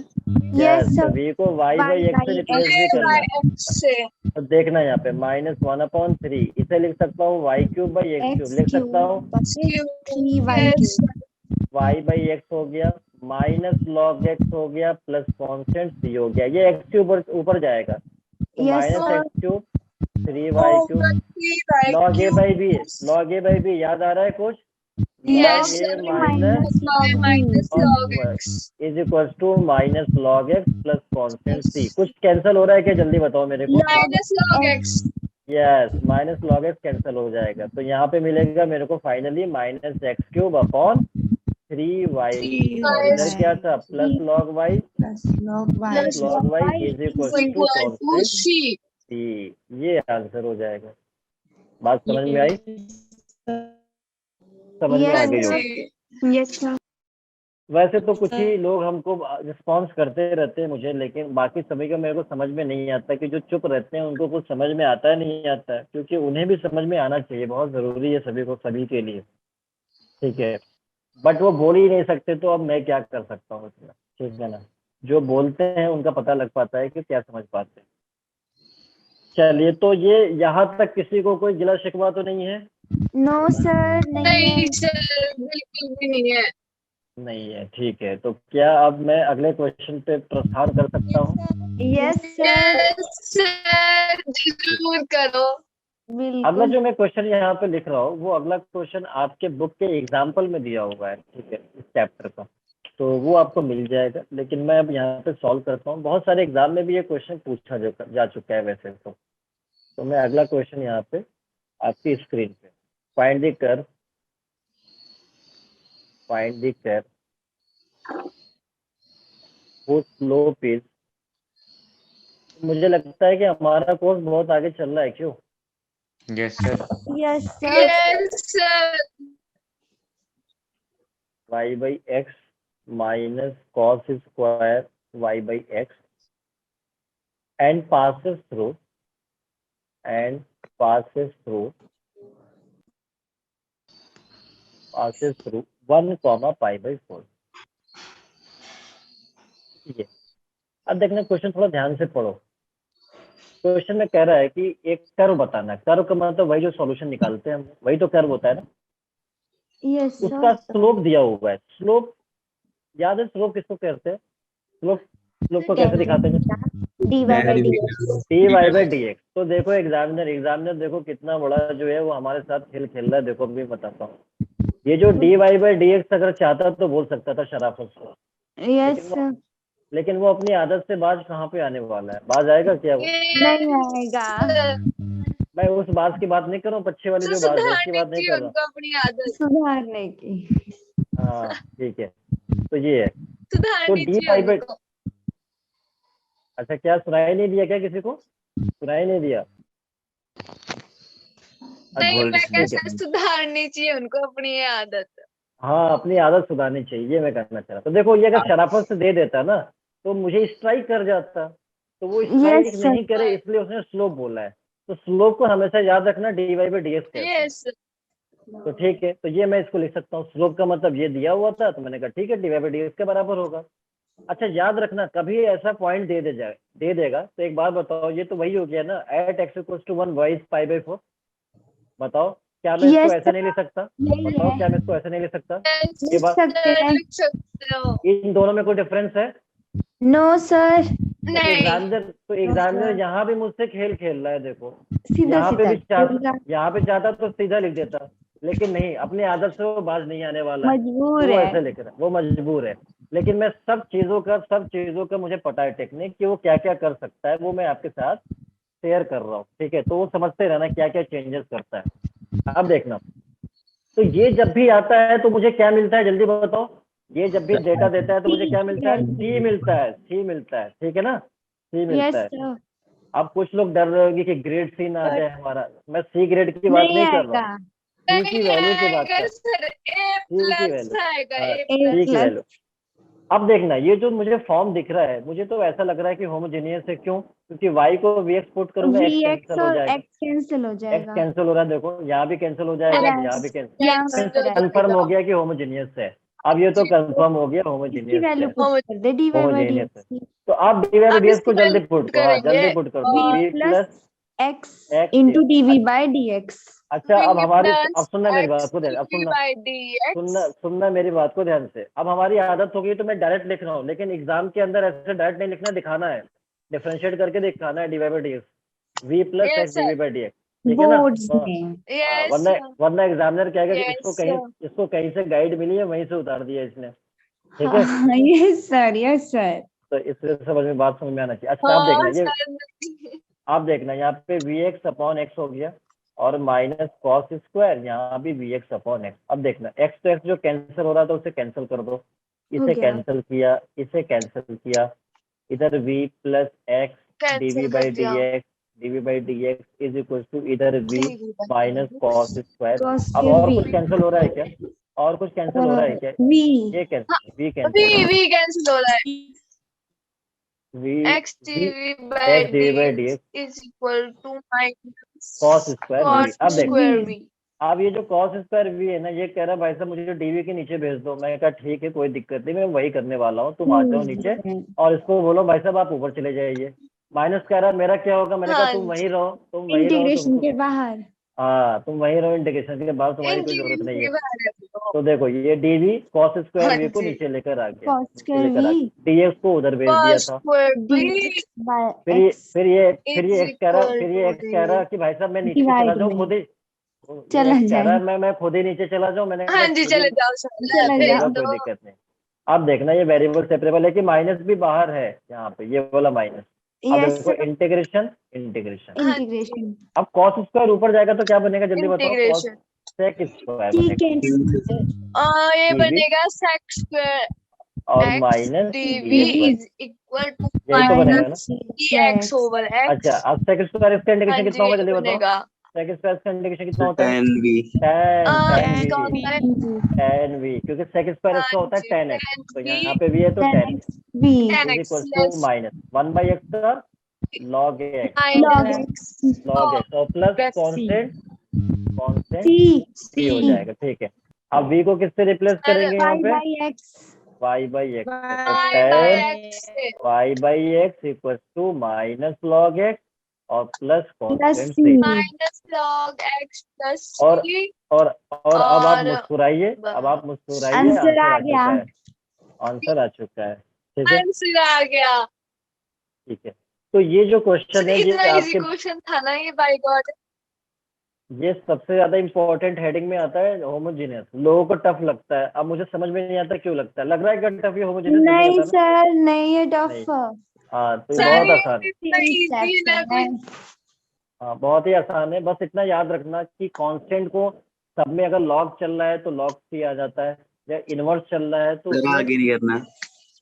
Yes, तो sir। v को y बाई Y x से by रिप्लेस X भी करना है। से तो देखना यहाँ पे -1/3, इसे लिख सकता हूँ y cube by x cube, X लिख सकता हूँ, cube 3y yes cube। y by x हो गया, माइनस लॉग एक्स हो गया, प्लस कॉन्स्टेंट सी हो गया, ये एक्स क्यूब ऊपर जाएगा, तो Yes, minus sir। X cube 3y cube log a by b, याद आ रहा है कुछ, yes log a sir. Minus minus log और x. Is equal to minus log x plus constant c. कुछ कैंसिल हो रहा है क्या, जल्दी बताओ मेरे को। Minus log x. Yes, minus log x cancel हो जाएगा, तो यहाँ पे मिलेगा मेरे को finally minus x cube upon 3y cube, और इधर क्या था plus log y plus log y plus log y is equal to constant c. C, ये आंसर हो जाएगा। बात समझ में आई, समझ में आ गई होगी। Yes, sir। वैसे तो कुछ ही लोग हमको रिस्पॉन्स करते रहते हैं मुझे, लेकिन बाकी सभी का मेरे को समझ में नहीं आता, कि जो चुप रहते हैं उनको कुछ समझ में आता है नहीं आता है, क्योंकि उन्हें भी समझ में आना चाहिए, बहुत ज़रूरी है सभी को, सभी के लिए। ठीक है, बट वो बोल ही नहीं सकते, तो अब मैं क्या कर सकता हूँ इसमें, ठीक है ना। जो बोलते हैं उनका पता लग पाता है कि क्या समझ पाते हैं। चलिए, तो ये यहाँ तक किसी को कोई गिला शिकवा तो नहीं है? नो सर, नहीं है। नहीं सर, बिल्कुल भी नहीं है। नहीं है, ठीक है। तो क्या अब मैं अगले क्वेश्चन पे प्रस्थान कर सकता हूँ? यस सर, यस सर, जरूर करो। अगला बिल्कुल। जो मैं क्वेश्चन यहाँ पे लिख रहा हूँ, वो अगला क्वेश्चन आपके बुक के एग्जाम्पल में दिया हुआ है, ठीक है, इस चैप्टर का। तो वो आपको मिल जाएगा, लेकिन मैं अब यहाँ पे सॉल्व करता हूँ। बहुत सारे एग्जाम में भी ये क्वेश्चन पूछा जा चुका है वैसे तो मैं अगला क्वेश्चन यहाँ पे आपकी स्क्रीन पे, find the curve whose slope is, मुझे लगता है कि हमारा कोर्स बहुत आगे चल रहा है, क्यों? Yes, sir. Yes sir, yes sir, y by x minus cos square y by x and passes through 1 comma pi by 4। ठीक है, अब देखना क्वेश्चन थोड़ा ध्यान से पढ़ो। क्वेश्चन में कह रहा है कि एक कर्व बताना है। कर्व का मतलब वही जो सॉल्यूशन निकालते हैं हम, वही तो कर्व होता है ना। यस उसका सर। स्लोप दिया हुआ है। स्लोप याद है, स्लोप किसको कहते हैं? स्लोप को कैसे दिखाते हैं? D y by d x. D y by d x. तो देखो एग्जामिनर देखो कितना बड़ा जो है वो हमारे साथ खेल खेल रहा है। देखो अभी बताता हूँ, ये जो d y by d x अगर चाहता तो बोल सकता था शराफत से, यस सर, लेकिन वो अपनी आदत से बाज कहाँ पे आने वाला है? बाज आएगा क्या वो? नहीं आएगा। मैं उस बाज की बात नहीं कर रहा हूँ, पच्छे वाली जो बाज है उसकी सुधारने बात नहीं की कर रहा। उनको अपनी आदत, सुधारने की। हाँ ठीक है, तो ये है। तो सुधारनी डी चाहिए वाई बाई, उनको। अच्छा क्या सुनाई नहीं दिया क्या? किसी को सुनाई नहीं दिया? नहीं, बोल मैं रही थी। कैसे सुधारनी चाहिए उनको अपनी ये आदत। हाँ, अपनी आदत सुधारनी चाहिए, ये मैं कहना चाह रहा। तो देखो ये अगर शराफत से दे देता ना तो मुझे स्ट्राइक कर जाता, तो वो स्ट्राइक यस नहीं करे इसलिए उसने स्लोप बोला है। तो स्लोप को हमेशा याद रखना, d y by d x कहते हैं। यस, तो ठीक है, तो ये मैं इसको लिख सकता हूँ। स्लोप का मतलब ये दिया हुआ था, तो मैंने कहा ठीक है, d y by d x के बराबर होगा। अच्छा याद रखना, कभी ऐसा पॉइंट दे देगा तो एक बात बताओ, ये तो वही हो गया ना, at x equals to 1 y pi by 4। बताओ क्या मैं इसको Yes, ऐसे नहीं लिख सकता? नहीं बताओ है। क्या मैं इसको ऐसे नहीं लिख सकता? ये लिख बात, सकते हैं। लिख सकते हो। इन दोनों में कोई डिफरेंस है? नो सर, तो नहीं, एग्जामिनर यहाँ भी मुझसे खेल खेल रहा है। देखो सीधा यहाँ पे भी सीधा यहाँ पे चाहता तो सीधा लिख देता, लेकिन नहीं, अपनी आदत से वो बाज नहीं आने वाला है, तो मजबूर वो है। ऐसे लिख रहा है, वो मजबूर है। लेकिन मैं सब चीजों का मुझे पता है टेक्निक, कि वो क्या क्या कर सकता है, वो मैं आपके साथ शेयर कर रहा हूँ, ठीक है। तो वो समझते रहना क्या क्या चेंजेस करता है। अब देखना, तो ये जब भी आता है तो मुझे क्या मिलता है, जल्दी बताओ। ये जब भी डेटा देता है तो मुझे क्या मिलता है? सी मिलता है, ठीक है ना, सी मिलता यस है। सर, अब कुछ लोग डर रहे होंगे कि ग्रेड सी ना आ जाए हमारा। मैं सी ग्रेड की बात नहीं नहीं कर रहा आएगा। हूँ, सी की नहीं वैल्यू की बात आएगा कर, सर, ए सी की प्लस वैल्यू, आएगा, हाँ, ए ए सी की प्लस। वैल्यू। अब देखना, ये जो मुझे फॉर्म दिख रहा है, मुझे तो ऐसा लग रहा है कि होमोजेनियस है। क्यों? क्योंकि y को vx पुट करूंगा, वी x एक्स कैंसिल हो और जाएगा, एक्स कैंसिल हो x जाएगा। कैंसिल हो रहा है, देखो यहाँ भी कैंसिल हो जाएगा, यहाँ भी कैंसिल। यहाँ कैंसिल हो कंफर्म जाएगा। हो गया कि होमोजेनियस है। अब ये तो कंफर्म हो गया इसकी होमोजेनियस वैल्यू है, पुट कर दे, d y by d homogeneous है। एक्स की। तो आप डी वाई बाई अब डी एक्स को इसकी जल्दी वैल्यू पुट पुट करो, हाँ करेंगे जल्दी पुट कर दो, v v plus plus x x into d v by d x. अच्छा अब हमारी, अब प्लस सुनना मेरी बात एक्स को ध्यान, अब डी बाई डी एक्स। सुनना मेरी बात को ध्यान से। अब हमारी आदत हो गई तो मैं डायरेक्ट लिख रहा हूँ, लेकिन एग्जाम के अंदर ऐसे डायरेक्ट नहीं लिखना, दिखाना है, डिफरेंशिएट करके दिखाना है, d y by d x, v plus yes x d sir, v by d x, ठीक है ना। बोर्ड्स में। यस वरना एग्जामिनर कहेगा कि यस इसको कहीं से गाइड मिली है, वहीं से उतार दिया इसने, ठीक है। हाँ, यस सर, यस सर। तो इस वजह से बात समझ में आना चाहिए। अच्छा आप देखना, हाँ ये सर। आप देखना, यहाँ पे वी एक्स अपॉन एक्स हो गया, और माइनस कॉस स्क्वायर, यहाँ भी वी एक्स अपॉन एक्स। अब देखना, एक्स तो एक्स जो कैंसिल हो रहा था उसे कैंसिल कर दो, हो इसे गया। कैंसिल किया, इसे कैंसिल किया, इधर v plus x d v cancel by कर डी दिया। एक्स इज इक्वल टू इधर v minus cos square. Cos अब फिर और वी। कुछ कैंसिल हो रहा है क्या? और कुछ कैंसिल हो रहा है क्या? वी। ये कैंसिल, v अभी कैंसिल, भी कैंसिल हो रहा है। v x v TV by x d d v by d x x is equal to minus cos square v। Cos अब देखो, स्क्वायर वी। अब ये जो cos स्क्वायर v है ना, ये कह रहा है भाई साहब मुझे जो dv के नीचे भेज दो। मैं कहा ठीक है कोई दिक्कत नहीं, मैं वही करने वाला हूँ, तुम आ जाओ नीचे और इसको बोलो भाई साहब आप ऊपर चले जाइए। माइनस कह रहा है मेरा क्या होगा, मैंने कहा हाँ तुम वहीं जी, रहो, तुम वहीं रहो, इंटीग्रेशन के तुम बाहर। हाँ तुम वहीं रहो, इंटीग्रेशन के बाद तुम्हारी कोई जरूरत इंटीग्रेशन नहीं के है। बाहर है वो। तो देखो ये dv cos स्क्वायर हाँ v को जी, नीचे लेकर आ गया, cos नीचे square लेकर आ v गया, dx को उधर भेज दिया cos था। square v dx by फिर ये x फिर ये फिर is ये x कह रहा equal फिर to ये x कह रहा कि भाई साहब मैं नीचे चला डिवाइड जाऊँ में खुद ही। ये चला x कह रहा है जाए, मैं खुद ही नीचे चला जाऊँ। मैंने कहा हाँ जी, खुद ही चले जाओ सर, चला भेज चलेगा, जाओ। कोई दो। दिक्कत नहीं। अब देखना ये वेरिएबल सेपरेबल है कि माइनस भी बाहर है यहाँ पे, ये वाला माइनस। अब यस देखो इंटीग्रेशन इंटीग्रेशन, हाँ इंटीग्रेशन अब cos स्क्वायर ऊपर जाएगा तो क्या बनेगा जल्दी बताओ, cos इंटीग्रेशन sec स्क्वायर ठीक बनेगा, है ये dv बनेगा sec square और x माइनस dv dx बन, is equal to यही तो बनेगा ना। minus dx over अच्छा x। अब sec स्क्वायर इसका हाँ इंटीग्रेशन जी, कितना होगा यही जल्दी बताओ, बनेगा। sec स्क्वायर इसका इंटीग्रेशन कितना होता है, 10 भी tan इसका v, होता है tan v, क्योंकि sec स्क्वायर हाँ इसका होता है जी, tan x, tan तो v यहाँ पे भी है तो tan x v tan is x equal to yes minus 1/x का log x log minus x log x और plus plus constant constant c v हो जाएगा, ठीक है। अब v को किससे रिप्लेस sir करेंगे यहाँ y पे, by x y by x से, तो y by tan x से y by x equal to minus log x और plus plus constant c c। minus log x plus और c और और अब आप और मुस्कुराइए, अब आप मुस्कुराइए, आंसर आंसर आ आ गया। चुका है, आंसर आ चुका है, ठीक है आंसर आ गया। ठीक है। तो ये जो क्वेश्चन सर है इतना ये इजी आपके, क्वेश्चन था ना ये, बाय गॉड। ये सबसे ज्यादा इंपॉर्टेंट हेडिंग में आता है होमोजेनियस। लोगों को टफ लगता है, अब मुझे समझ में नहीं आता क्यों लगता है, लग रहा है क्या टफ ये होमोजेनियस, जल्दी नहीं बताना। सर नहीं है नहीं, टफ हाँ तो ये सर बहुत ये आसान है, इतना इजी ना कोई। हाँ बहुत ही आसान है, बस इतना याद रखना कि कांस्टेंट को सब में अगर लॉग चल रहा है तो लॉग सी आ जाता है, या इनवर्स चल रहा है तो सर उसमें आगे नहीं करना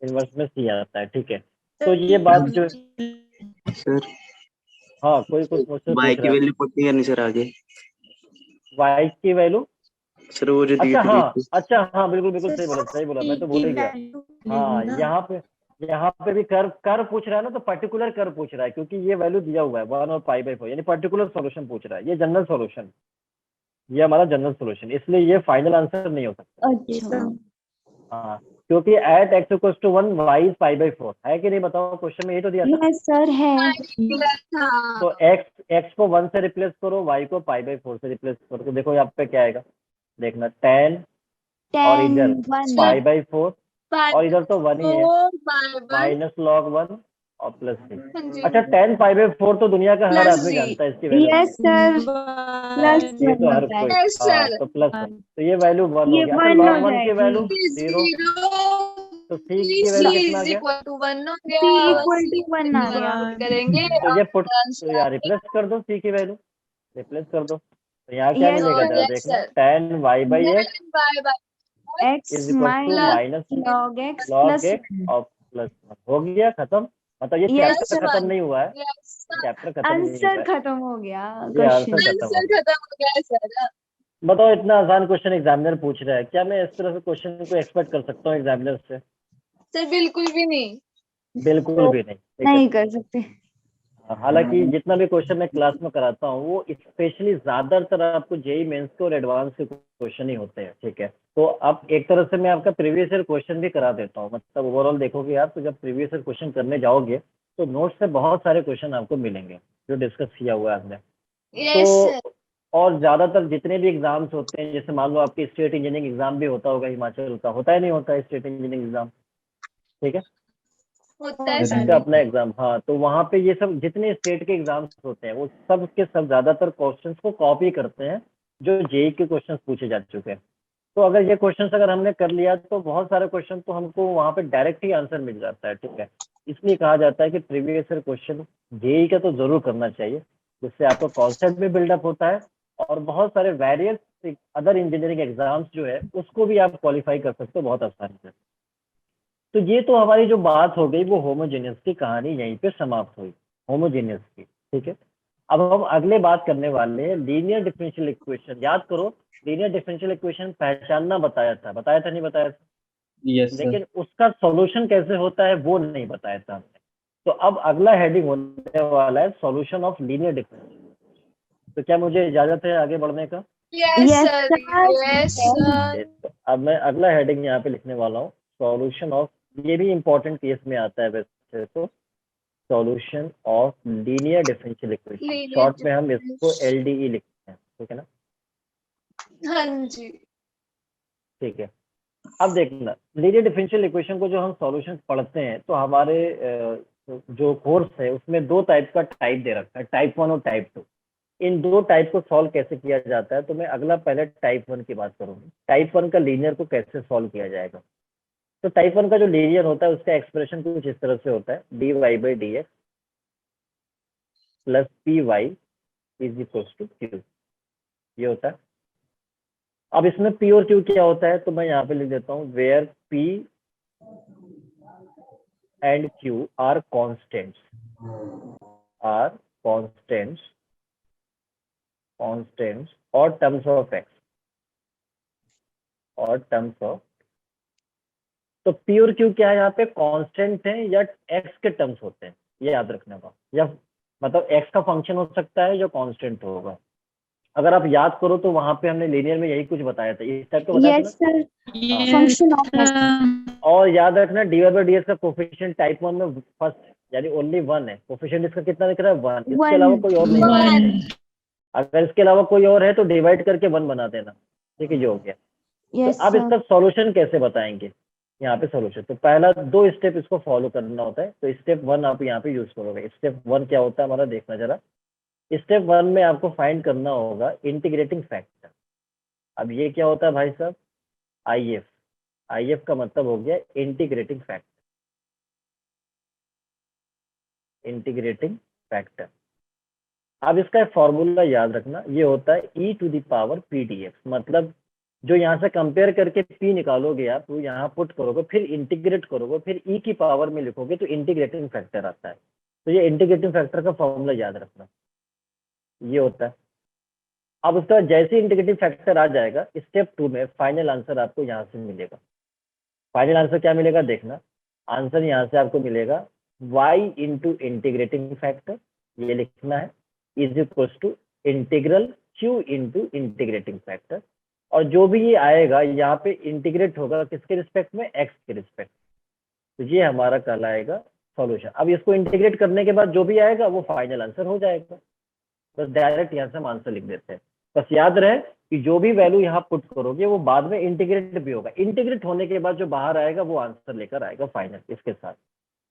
इनवर्स में सी आता है, ठीक है। तो ये बात जो, सर। हाँ कोई कुछ मुझसे बाई पूछ की रहा है, वैल्यू पट्टी करनी सर आगे। वाई की वैल्यू, सर वो जो दी अच्छा थी हाँ अच्छा हाँ बिल्कुल बिल्कुल सही बोला, मैं तो भूल ही गया। हाँ यहाँ पे भी कर्व कर्व पूछ रहा है ना, तो पर्टिकुलर कर्व पूछ रहा है, क्योंकि ये वैल्यू दिया हुआ है 1 और π/4, यानी पर्टिकुलर सॉल्यूशन पूछ रहा है, ये जनरल सॉल्यूशन, ये हमारा जनरल सॉल्यूशन, इसलिए ये फाइनल आंसर नहीं हो सकता। अच्छा हाँ क्योंकि at x equal to 1 y is π/4 है कि नहीं, बताओ क्वेश्चन में यही तो दिया था। यस सर है हाँ तो x को 1 से रिप्लेस करो, y को π/4 से रिप्लेस करो, तो देखो यहाँ पे क्या आएगा, देखना tan और 10 इधर 1 π/4 और इधर तो 1 ही है, बाय बाय माइनस log 1 और प्लस c। हाँ जी अच्छा tan π/4 तो दुनिया का हर प्लस आदमी जी जानता है इसकी वैल्यू, यस सर प्लस ये 1 तो हर होता है कोई, यस हाँ सर तो प्लस 1, तो ये वैल्यू 1 हो ये गया। अच्छा 1 हो log 1 की वैल्यू जाएगी 0, तो c की सी वैल्यू कितना आ इज गया, इक्वल टू 1 हो c गया, इक्वल टू 1 आ गया पुट करेंगे तो ये पुट, और तो आंसर यार रिप्लेस कर दो c की वैल्यू, रिप्लेस कर दो, तो यहाँ क्या यस मिलेगा जरा यस देखना, sir tan y by x by by x is equal to minus minus log x log plus x और प्लस, हो गया खत्म। मतलब ये यस चैप्टर सर खत्म नहीं हुआ है, यस चैप्टर खत्म नहीं हुआ आंसर है, खत्म हो गया ये आंसर क्वेश्चन। खत्म हो आंसर गया। खत्म हो गया सर। बताओ इतना आसान क्वेश्चन एग्जामिनर पूछ रहा है, क्या मैं इस तरह से क्वेश्चन को एक्सपेक्ट कर सकता हूँ एग्जामिनर से, सर बिल्कुल भी नहीं। बिल्कुल भी नहीं, ठीक है। नहीं कर सकते। हालांकि जितना भी क्वेश्चन मैं क्लास में कराता हूँ वो स्पेशली ज्यादातर आपको जेई मेंस के और एडवांस के क्वेश्चन ही होते हैं, ठीक है। तो अब एक तरह से मैं आपका प्रीवियस ईयर क्वेश्चन भी करा देता हूँ, मतलब ओवरऑल देखोगे आप तो जब प्रीवियस ईयर क्वेश्चन करने जाओगे तो नोट्स से बहुत सारे क्वेश्चन आपको मिलेंगे जो डिस्कस किया हुआ है हमने। यस सर तो और ज्यादातर जितने भी एग्जाम्स होते हैं, जैसे मान लो आपकी स्टेट इंजीनियरिंग एग्जाम भी होता होगा हिमाचल का, होता है नहीं होता है स्टेट इंजीनियरिंग एग्जाम, ठीक है, होता है इसका सर। अपना एग्जाम, हाँ तो वहाँ पे ये सब जितने स्टेट के एग्जाम्स होते हैं वो सब के सब ज्यादातर क्वेश्चंस को कॉपी करते हैं जो जेई के क्वेश्चंस पूछे जा चुके हैं। तो अगर ये क्वेश्चंस अगर हमने कर लिया तो बहुत सारे क्वेश्चन तो हमको वहाँ पे डायरेक्ट ही आंसर मिल जाता है, ठीक है। इसलिए कहा जाता है कि प्रीवियस ईयर क्वेश्चन जेई का तो जरूर करना चाहिए, जिससे आपका कॉन्सेप्ट भी बिल्डअप होता है और बहुत सारे वेरियस अदर इंजीनियरिंग एग्जाम्स जो है उसको भी आप क्वालिफाई कर सकते हो बहुत आसानी से। तो ये तो हमारी जो बात हो गई वो होमोजेनियस की कहानी यहीं पे समाप्त हुई, होमोजेनियस की, ठीक है। अब हम अगले बात करने वाले हैं लीनियर डिफरेंशियल इक्वेशन। याद करो लीनियर डिफरेंशियल इक्वेशन पहचानना बताया था नहीं बताया था, यस सर। लेकिन उसका सॉल्यूशन कैसे होता है वो नहीं बताया था हमने। तो अब अगला हेडिंग होने वाला है सॉल्यूशन ऑफ लीनियर डिफरेंशियल। तो क्या मुझे इजाजत है आगे बढ़ने का? Yes, Yes, sir. sir. Yes, sir. तो अब मैं अगला हेडिंग यहाँ पे लिखने वाला हूँ, सॉल्यूशन ऑफ, ये भी इंपॉर्टेंट केस में आता है वैसे तो, solution of linear differential equation, Linear short में हम इसको differential. LDE लिखते हैं, ठीक है ना? हाँ जी. ठीक है। अब देखना, लीनियर डिफरेंशियल इक्वेशन को जो हम सॉल्यूशंस पढ़ते हैं तो हमारे जो कोर्स है उसमें दो टाइप का टाइप दे रखा है, टाइप 1 और टाइप 2। इन दो टाइप को सॉल्व कैसे किया जाता है, तो मैं अगला पहले टाइप 1 की बात करूंगी। टाइप 1 का लीनियर को कैसे सॉल्व किया जाएगा। तो टाइप 1 का जो लीनियर होता है उसका एक्सप्रेशन कुछ इस तरह से होता है, dy/dx plus py is equal to q, ये होता है। अब इसमें p और q क्या होता है, तो मैं यहाँ पे लिख देता हूँ, where p and q are constants, और टर्म्स ऑफ x, तो p और q क्या है, यहाँ पे कांस्टेंट है या x के टर्म्स होते हैं, ये याद रखने का, या मतलब x का फंक्शन हो सकता है जो कांस्टेंट होगा। अगर आप याद करो तो वहां पे हमने लीनियर में यही कुछ बताया था, इस टाइप का बताया था Yes, sir. ना। Function of x. और याद रखना dy/dx का कोफिशिएंट टाइप 1 में फर्स्ट यानी ओनली 1 है, कोफिशिएंट इसका कितना दिख रहा है 1, इसके One. अलावा कोई और नहीं है। One. अगर इसके अलावा कोई और है तो डिवाइड करके 1 बना देना, ठीक है, ये हो गया। Yes, तो अब sir. इसका सॉल्यूशन कैसे बताएंगे, यहाँ पे सॉल्यूशन, तो पहला 2 स्टेप इसको फॉलो करना होता है। तो स्टेप 1 आप यहाँ पे यूज करोगे। स्टेप 1 क्या होता है हमारा, देखना जरा। स्टेप 1 में आपको फाइंड करना होगा इंटीग्रेटिंग फैक्टर। अब ये क्या होता है भाई साहब, IF का मतलब हो गया इंटीग्रेटिंग फैक्टर। अब इसका फॉर्मूला याद रखना, ये होता है e⁻p⁴, मतलब जो यहाँ से कंपेयर करके p निकालोगे आप, तो यहाँ पुट करोगे, फिर इंटीग्रेट करोगे, फिर e की पावर में लिखोगे तो इंटीग्रेटिंग फैक्टर आता है। तो ये इंटीग्रेटिंग फैक्टर का फॉर्मूला याद रखना, ये होता है। अब उसका जैसे इंटीग्रेटिंग फैक्टर आ जाएगा, स्टेप 2 में फाइनल आंसर आपको यहाँ से मिलेगा। फाइनल आंसर क्या मिलेगा, देखना, आंसर यहाँ से आपको मिलेगा y इंटू इंटीग्रेटिंग फैक्टर, ये लिखना है, is equal to integral q into integrating factor. और जो भी ये आएगा यहाँ पे इंटीग्रेट होगा किसके रिस्पेक्ट में, x के रिस्पेक्ट। तो ये हमारा कहलाएगा सॉल्यूशन। अब इसको इंटीग्रेट करने के बाद जो भी आएगा वो फाइनल आंसर हो जाएगा। बस डायरेक्ट यहाँ से हम आंसर लिख देते हैं। बस याद रहे कि जो भी वैल्यू यहाँ पुट करोगे वो बाद में इंटीग्रेट भी होगा। इंटीग्रेट होने के बाद जो बाहर आएगा वो आंसर लेकर आएगा फाइनल। इसके साथ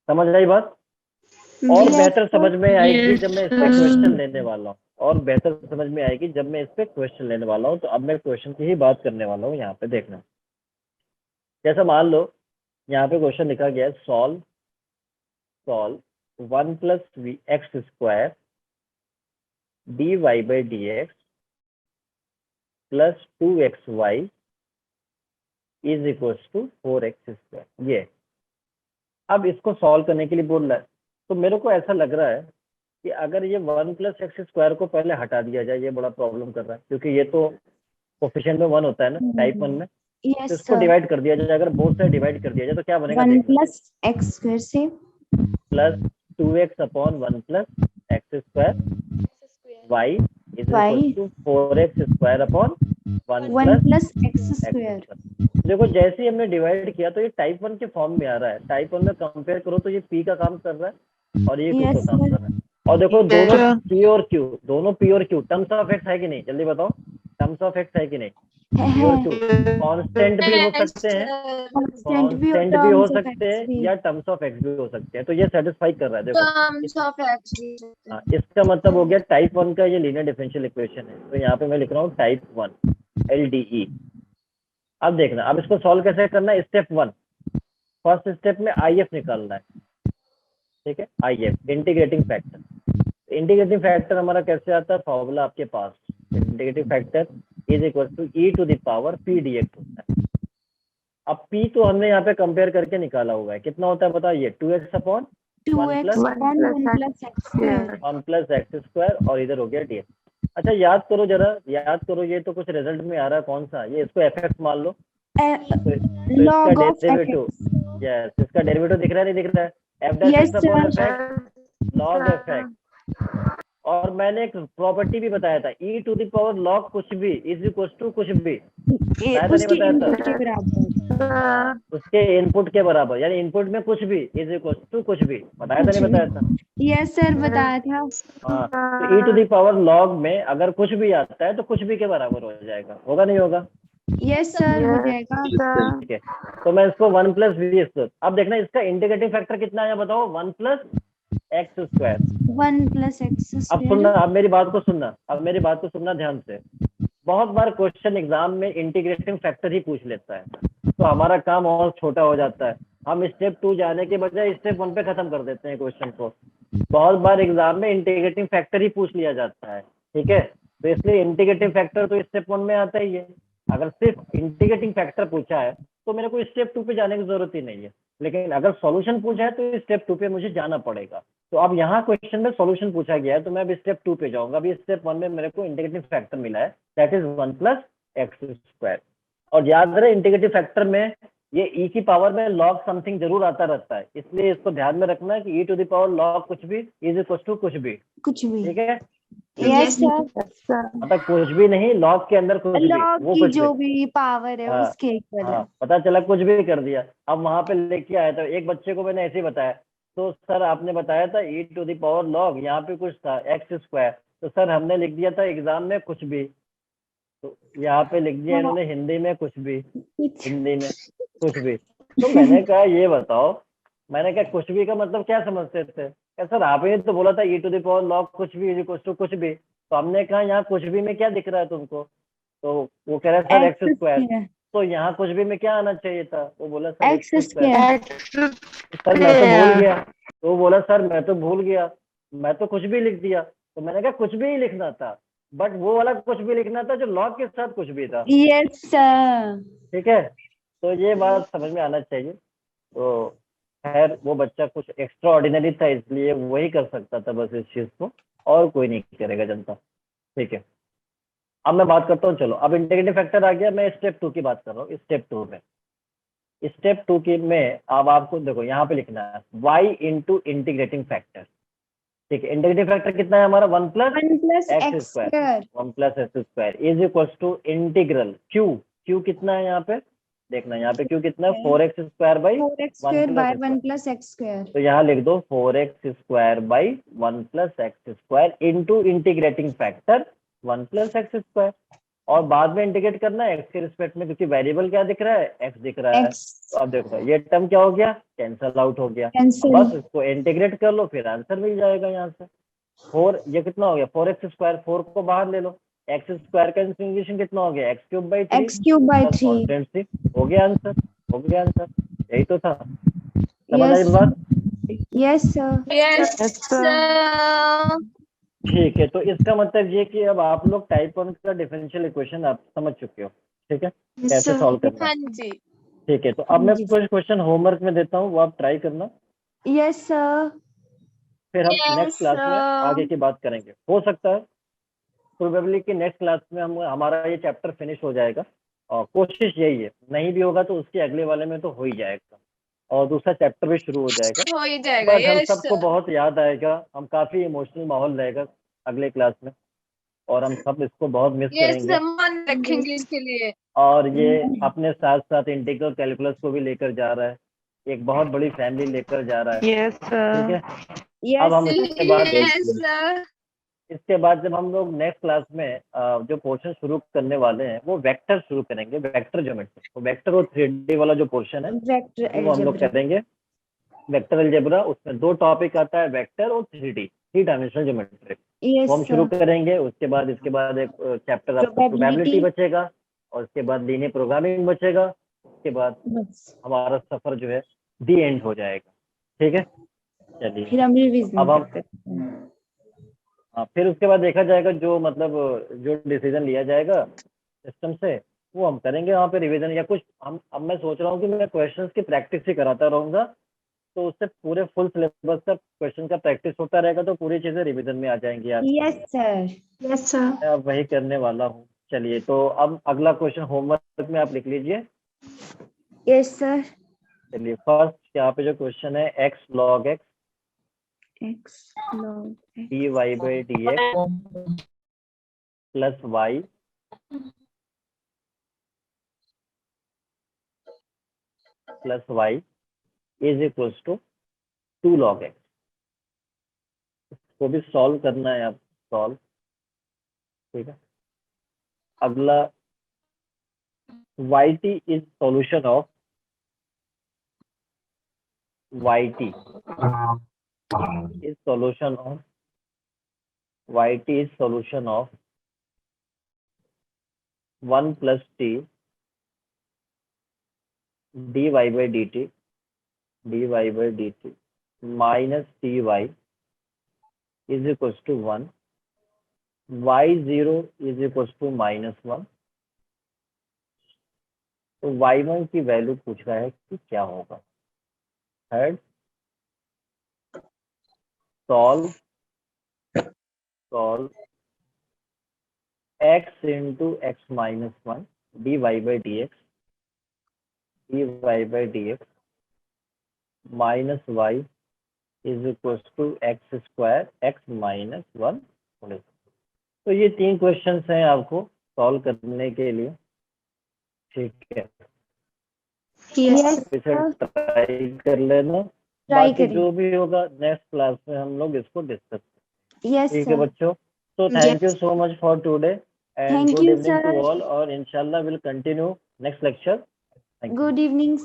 समझ आई बात, और Yes, बेहतर sir. समझ में आएगी Yes, जब मैं इस पे sir. क्वेश्चन लेने वाला हूँ, और बेहतर समझ में आएगी जब मैं इस पे क्वेश्चन लेने वाला हूँ। तो अब मैं क्वेश्चन की ही बात करने वाला हूँ। यहाँ पे देखना, जैसा मान लो यहाँ पे क्वेश्चन लिखा गया है, solve 1 + x² dy/dx plus 2xy is equal to 4x²। ये अब इसको सॉल्व करने के लिए बोल रहा है, तो मेरे को ऐसा लग रहा है कि अगर ये 1 + x² को पहले हटा दिया जाए, ये बड़ा प्रॉब्लम कर रहा है, क्योंकि ये तो कोफिशिएंट में 1 होता है ना टाइप 1 में। तो Yes, इसको sir. डिवाइड कर दिया जाए, अगर बोथ से डिवाइड कर दिया जाए तो क्या बनेगा, 1 देखना, plus x² से plus 2x/1 + x² y is equal to 4x² 1 1 plus x²। x². देखो जैसे ही हमने डिवाइड किया तो ये टाइप 1 के फॉर्म में आ रहा है। टाइप 1 में कंपेयर करो तो ये p का काम कर रहा है और ये q Yes, का काम sir. कर रहा है। और देखो दोनों p और q टर्म्स ऑफ x है कि नहीं, जल्दी बताओ, टर्म्स ऑफ x है कि नहीं, p और q कांस्टेंट भी हो सकते हैं, Constant भी और कांस्टेंट भी हो terms of सकते x हैं, भी. या टर्म्स ऑफ x भी हो सकते हैं। तो ये सेटिस्फाई कर रहा है। देखो Terms of x. हाँ, इसका मतलब हो गया टाइप 1 का ये लीनियर डिफरेंशियल इक्वेशन है। तो यहाँ पे मैं लिख रहा हूँ टाइप 1 LDE। अब देखना, अब इसको सॉल्व कैसे करना है। स्टेप 1, फर्स्ट स्टेप में IF निकालना है, ठीक है, IF integrating factor. Integrating factor हमारा कैसे आता है, फॉर्मूला आपके पास, integrating factor is equal to e⁻p⁴ होता है। अब p तो हमने यहाँ पे कंपेयर करके निकाला हुआ है, कितना होता है बताइए, 2x/1 2x/1 plus x². और इधर हो गया dx। अच्छा याद करो जरा, याद करो, ये तो कुछ रिजल्ट में आ रहा है, कौन सा, ये इसको fx मान लो। तो Log इसका of डेरिवेटिव, fx. यस, इसका डेरिवेटिव दिख रहा है, नहीं दिख रहा है, f' Yes, x/f sir. log fx और मैंने एक प्रॉपर्टी भी बताया था, e to the power log कुछ भी इज इक्वल टू कुछ भी, बताया था नहीं उसके बताया था? इनपुट के बराबर। उसके इनपुट के बराबर, यानी इनपुट में कुछ भी इज इक्वल टू कुछ भी, बताया था कुछ नहीं बताया था? भी। यस सर, बताया था। हाँ, तो e to the power log में अगर कुछ भी आता है तो कुछ भी के बराबर हो जाएगा, होगा नहीं होगा? यस सर, हो जाएगा। ठीक है, तो मैं इसको 1 प्लस वी, अब देखना इसका इंटीग्रेटिंग फैक्टर कितना है बताओ, 1 plus x square. 1 plus x अब स्क्वायर। सुनना, अब मेरी बात को सुनना, अब मेरी बात को सुनना ध्यान से। बहुत बार क्वेश्चन एग्जाम में इंटीग्रेटिंग फैक्टर ही पूछ लेता है, तो हमारा काम और छोटा हो जाता है। हम स्टेप 2 जाने के बजाय स्टेप 1 पे खत्म कर देते हैं क्वेश्चन को। बहुत बार एग्जाम में इंटीग्रेटिंग फैक्टर ही पूछ लिया जाता है, ठीक है? तो इसलिए इंटीग्रेटिंग फैक्टर तो स्टेप 1 में आता ही है। अगर सिर्फ इंटीग्रेटिंग फैक्टर पूछा है तो मेरे को स्टेप 2 पे जाने की जरूरत ही नहीं है, लेकिन अगर सॉल्यूशन पूछा है तो स्टेप 2 पे मुझे जाना पड़ेगा। तो अब यहाँ क्वेश्चन में सॉल्यूशन पूछा गया है, तो मैं अब स्टेप 2 पे जाऊंगा। अभी स्टेप 1 में मेरे को इंटीग्रेटिंग फैक्टर मिला है, that is 1 plus x square. और याद रहे इंटीग्रेटिव फैक्टर में ये e की पावर में log समथिंग जरूर आता रहता है, इसलिए इसको ध्यान में रखना है कि e to the power log कुछ भी इज इक्वल टू कुछ भी, कुछ भी। ठीक है? Yes sir. मतलब कुछ भी नहीं, log के अंदर कुछ भी, लॉग वो की कुछ जो भी। भी पावर है हाँ, उसके इक्वल है। हाँ, पता चला कुछ भी कर दिया। अब वहां पे लेके आया था एक बच्चे को, मैंने ऐसे ही बताया, तो सर आपने बताया था e to the power log, यहाँ पे कुछ था एक्स स्क्वायर, तो सर हमने लिख दिया था एग्जाम में कुछ भी, तो यहाँ पे लिख दिया इन्होंने हिंदी में कुछ भी, हिंदी में कुछ भी। तो मैंने कहा ये बताओ, मैंने कहा कुछ भी का मतलब क्या समझते थे? क्या सर आप ही तो बोला था e to the power log कुछ भी इज इक्वल टू कुछ भी। तो हमने कहा यहाँ कुछ भी में क्या दिख रहा है तुमको? तो वो कह रहा है सर एक्स स्क्वायर। तो यहाँ कुछ भी में क्या आना चाहिए था? वो बोला sir x x square. Square. Sir मैं तो भूल गया। तो वो बोला सर मैं तो भूल गया, मैं तो कुछ भी लिख दिया। तो मैंने कहा कुछ भी ही लिखना था, बट वो वाला कुछ भी लिखना था जो log के साथ कुछ भी था, यस सर। ठीक है? तो ये बात समझ में आना चाहिए। तो खैर वो बच्चा कुछ एक्स्ट्रा ऑर्डिनरी था, इसलिए वही कर सकता था बस इस चीज को, और कोई नहीं करेगा जनता, ठीक है? अब मैं बात करता हूँ, चलो अब इंटीग्रेटिंग फैक्टर आ गया, मैं स्टेप 2 की बात कर रहा हूँ। स्टेप 2 में, स्टेप 2 की में अब आपको देखो यहाँ पे लिखना है y इंटू इंटीग्रेटिंग फैक्टर, ठीक है? इंटीग्रेटिंग फैक्टर कितना है हमारा? 1 plus x square, 1 plus x square is equal to integral q कितना है यहाँ पे? देखना यहाँ पे q कितना है? 4x square by 4x square by 1 plus x square. तो यहाँ लिख दो 4x square by 1 plus x square into integrating factor 1 plus x square. और बाद में इंटीग्रेट करना है एक्स के रिस्पेक्ट में, क्योंकि वेरिएबल क्या दिख रहा है? एक्स दिख रहा है। तो अब देखो ये टर्म क्या हो गया? कैंसल आउट हो गया। बस इसको इंटीग्रेट कर लो, फिर आंसर मिल जाएगा यहाँ से। 4 ये कितना हो गया? 4x स्क्वायर, 4 को बाहर ले लो, एक्स स्क्वायर का इंटीग्रेशन कितना हो गया? एक्स क्यूब बाई 3 कांस्टेंट सी, हो गया आंसर, हो गया आंसर। यही तो था, समझ आई बात? Yes sir. Yes sir. ठीक है, तो इसका मतलब ये कि अब आप लोग टाइप 1 का डिफरेंशियल इक्वेशन आप समझ चुके हो, ठीक है? कैसे सॉल्व करना है, हाँ जी। ठीक है? तो अब मैं कुछ क्वेश्चन होमवर्क में देता हूँ, वो आप ट्राई करना, यस सर। फिर हम Yes, नेक्स्ट क्लास में sir. आगे की बात करेंगे। हो सकता है प्रोबेबली कि नेक्स्ट क्लास में हमारा ये चैप्टर फिनिश हो जाएगा, और कोशिश यही है, नहीं भी होगा तो उसके अगले वाले में तो हो ही जाएगा, और दूसरा चैप्टर भी शुरू हो जाएगा। हो ही जाएगा। बट हम यस सबको बहुत याद आएगा, हम काफी इमोशनल माहौल रहेगा अगले क्लास में, और हम सब इसको बहुत मिस यस करेंगे। सम्मान रखेंगे इसके लिए। और ये अपने साथ साथ इंटीग्रल कैलकुलस को भी लेकर जा रहा है, एक बहुत बड़ी फैमिली लेकर जा रहा है। यस ठीक है, यस अब हम यस सर। इसके बाद जब हम लोग नेक्स्ट क्लास में जो पोर्शन शुरू करने वाले हैं वो वेक्टर शुरू करेंगे, वेक्टर ज्योमेट्री। तो वेक्टर और 3D वाला जो पोर्शन है वो हम लोग करेंगे, वेक्टर अलजेब्रा। उसमें 2 टॉपिक आता है, वेक्टर और 3D, 3 डायमेंशनल ज्योमेट्री, वो हम शुरू करेंगे। उसके बाद इसके बाद एक चैप्टर आपका प्रोबेबिलिटी बचेगा, और उसके बाद लीनियर प्रोग्रामिंग बचेगा। उसके बाद हमारा सफर जो है दी एंड हो जाएगा। ठीक है, चलिए फिर हम रिवीजन अब हम करते हैं। हाँ, फिर उसके बाद देखा जाएगा जो मतलब जो डिसीजन लिया जाएगा सिस्टम से वो हम करेंगे वहाँ पे रिवीजन या कुछ। हम अब मैं सोच रहा हूँ कि मैं क्वेश्चंस की प्रैक्टिस ही कराता रहूँगा, तो उससे पूरे फुल सिलेबस का क्वेश्चन का प्रैक्टिस होता रहेगा, तो पूरी चीजें रिवीजन में आ जाएंगी आप। Yes sir. Yes sir. मैं अब वही करने वाला हूँ। चलिए, तो अब अगला क्वेश्चन होमवर्क में आप लिख लीजिए। Yes sir. चलिए, फर्स्ट यहाँ पे जो क्वेश्चन है x log x, x log x dy by dx plus y is equals to 2 log x। इसको भी सॉल्व करना है आप, सॉल्व, ठीक है। अगला yt is solution of yt is solution of yt is solution of 1 plus t dy by dt minus ty is equals to 1, y0 is equals to -1। तो y1 की वैल्यू पूछ रहा है कि क्या होगा। Third, solve x into x minus 1 dy by dx minus y is equals to x square x minus 1 होने। तो ये 3 क्वेश्चंस हैं आपको सॉल्व करने के लिए, ठीक है। yes इसे ट्राई कर लेना, ट्राई बाकी करें जो भी होगा नेक्स्ट क्लास में हम लोग इसको डिस्कस करेंगे, yes ठीक है sir बच्चों। तो thank you so much for today and thank good you evening to sir all, और इंशाल्लाह will continue next lecture. Thank you. good evening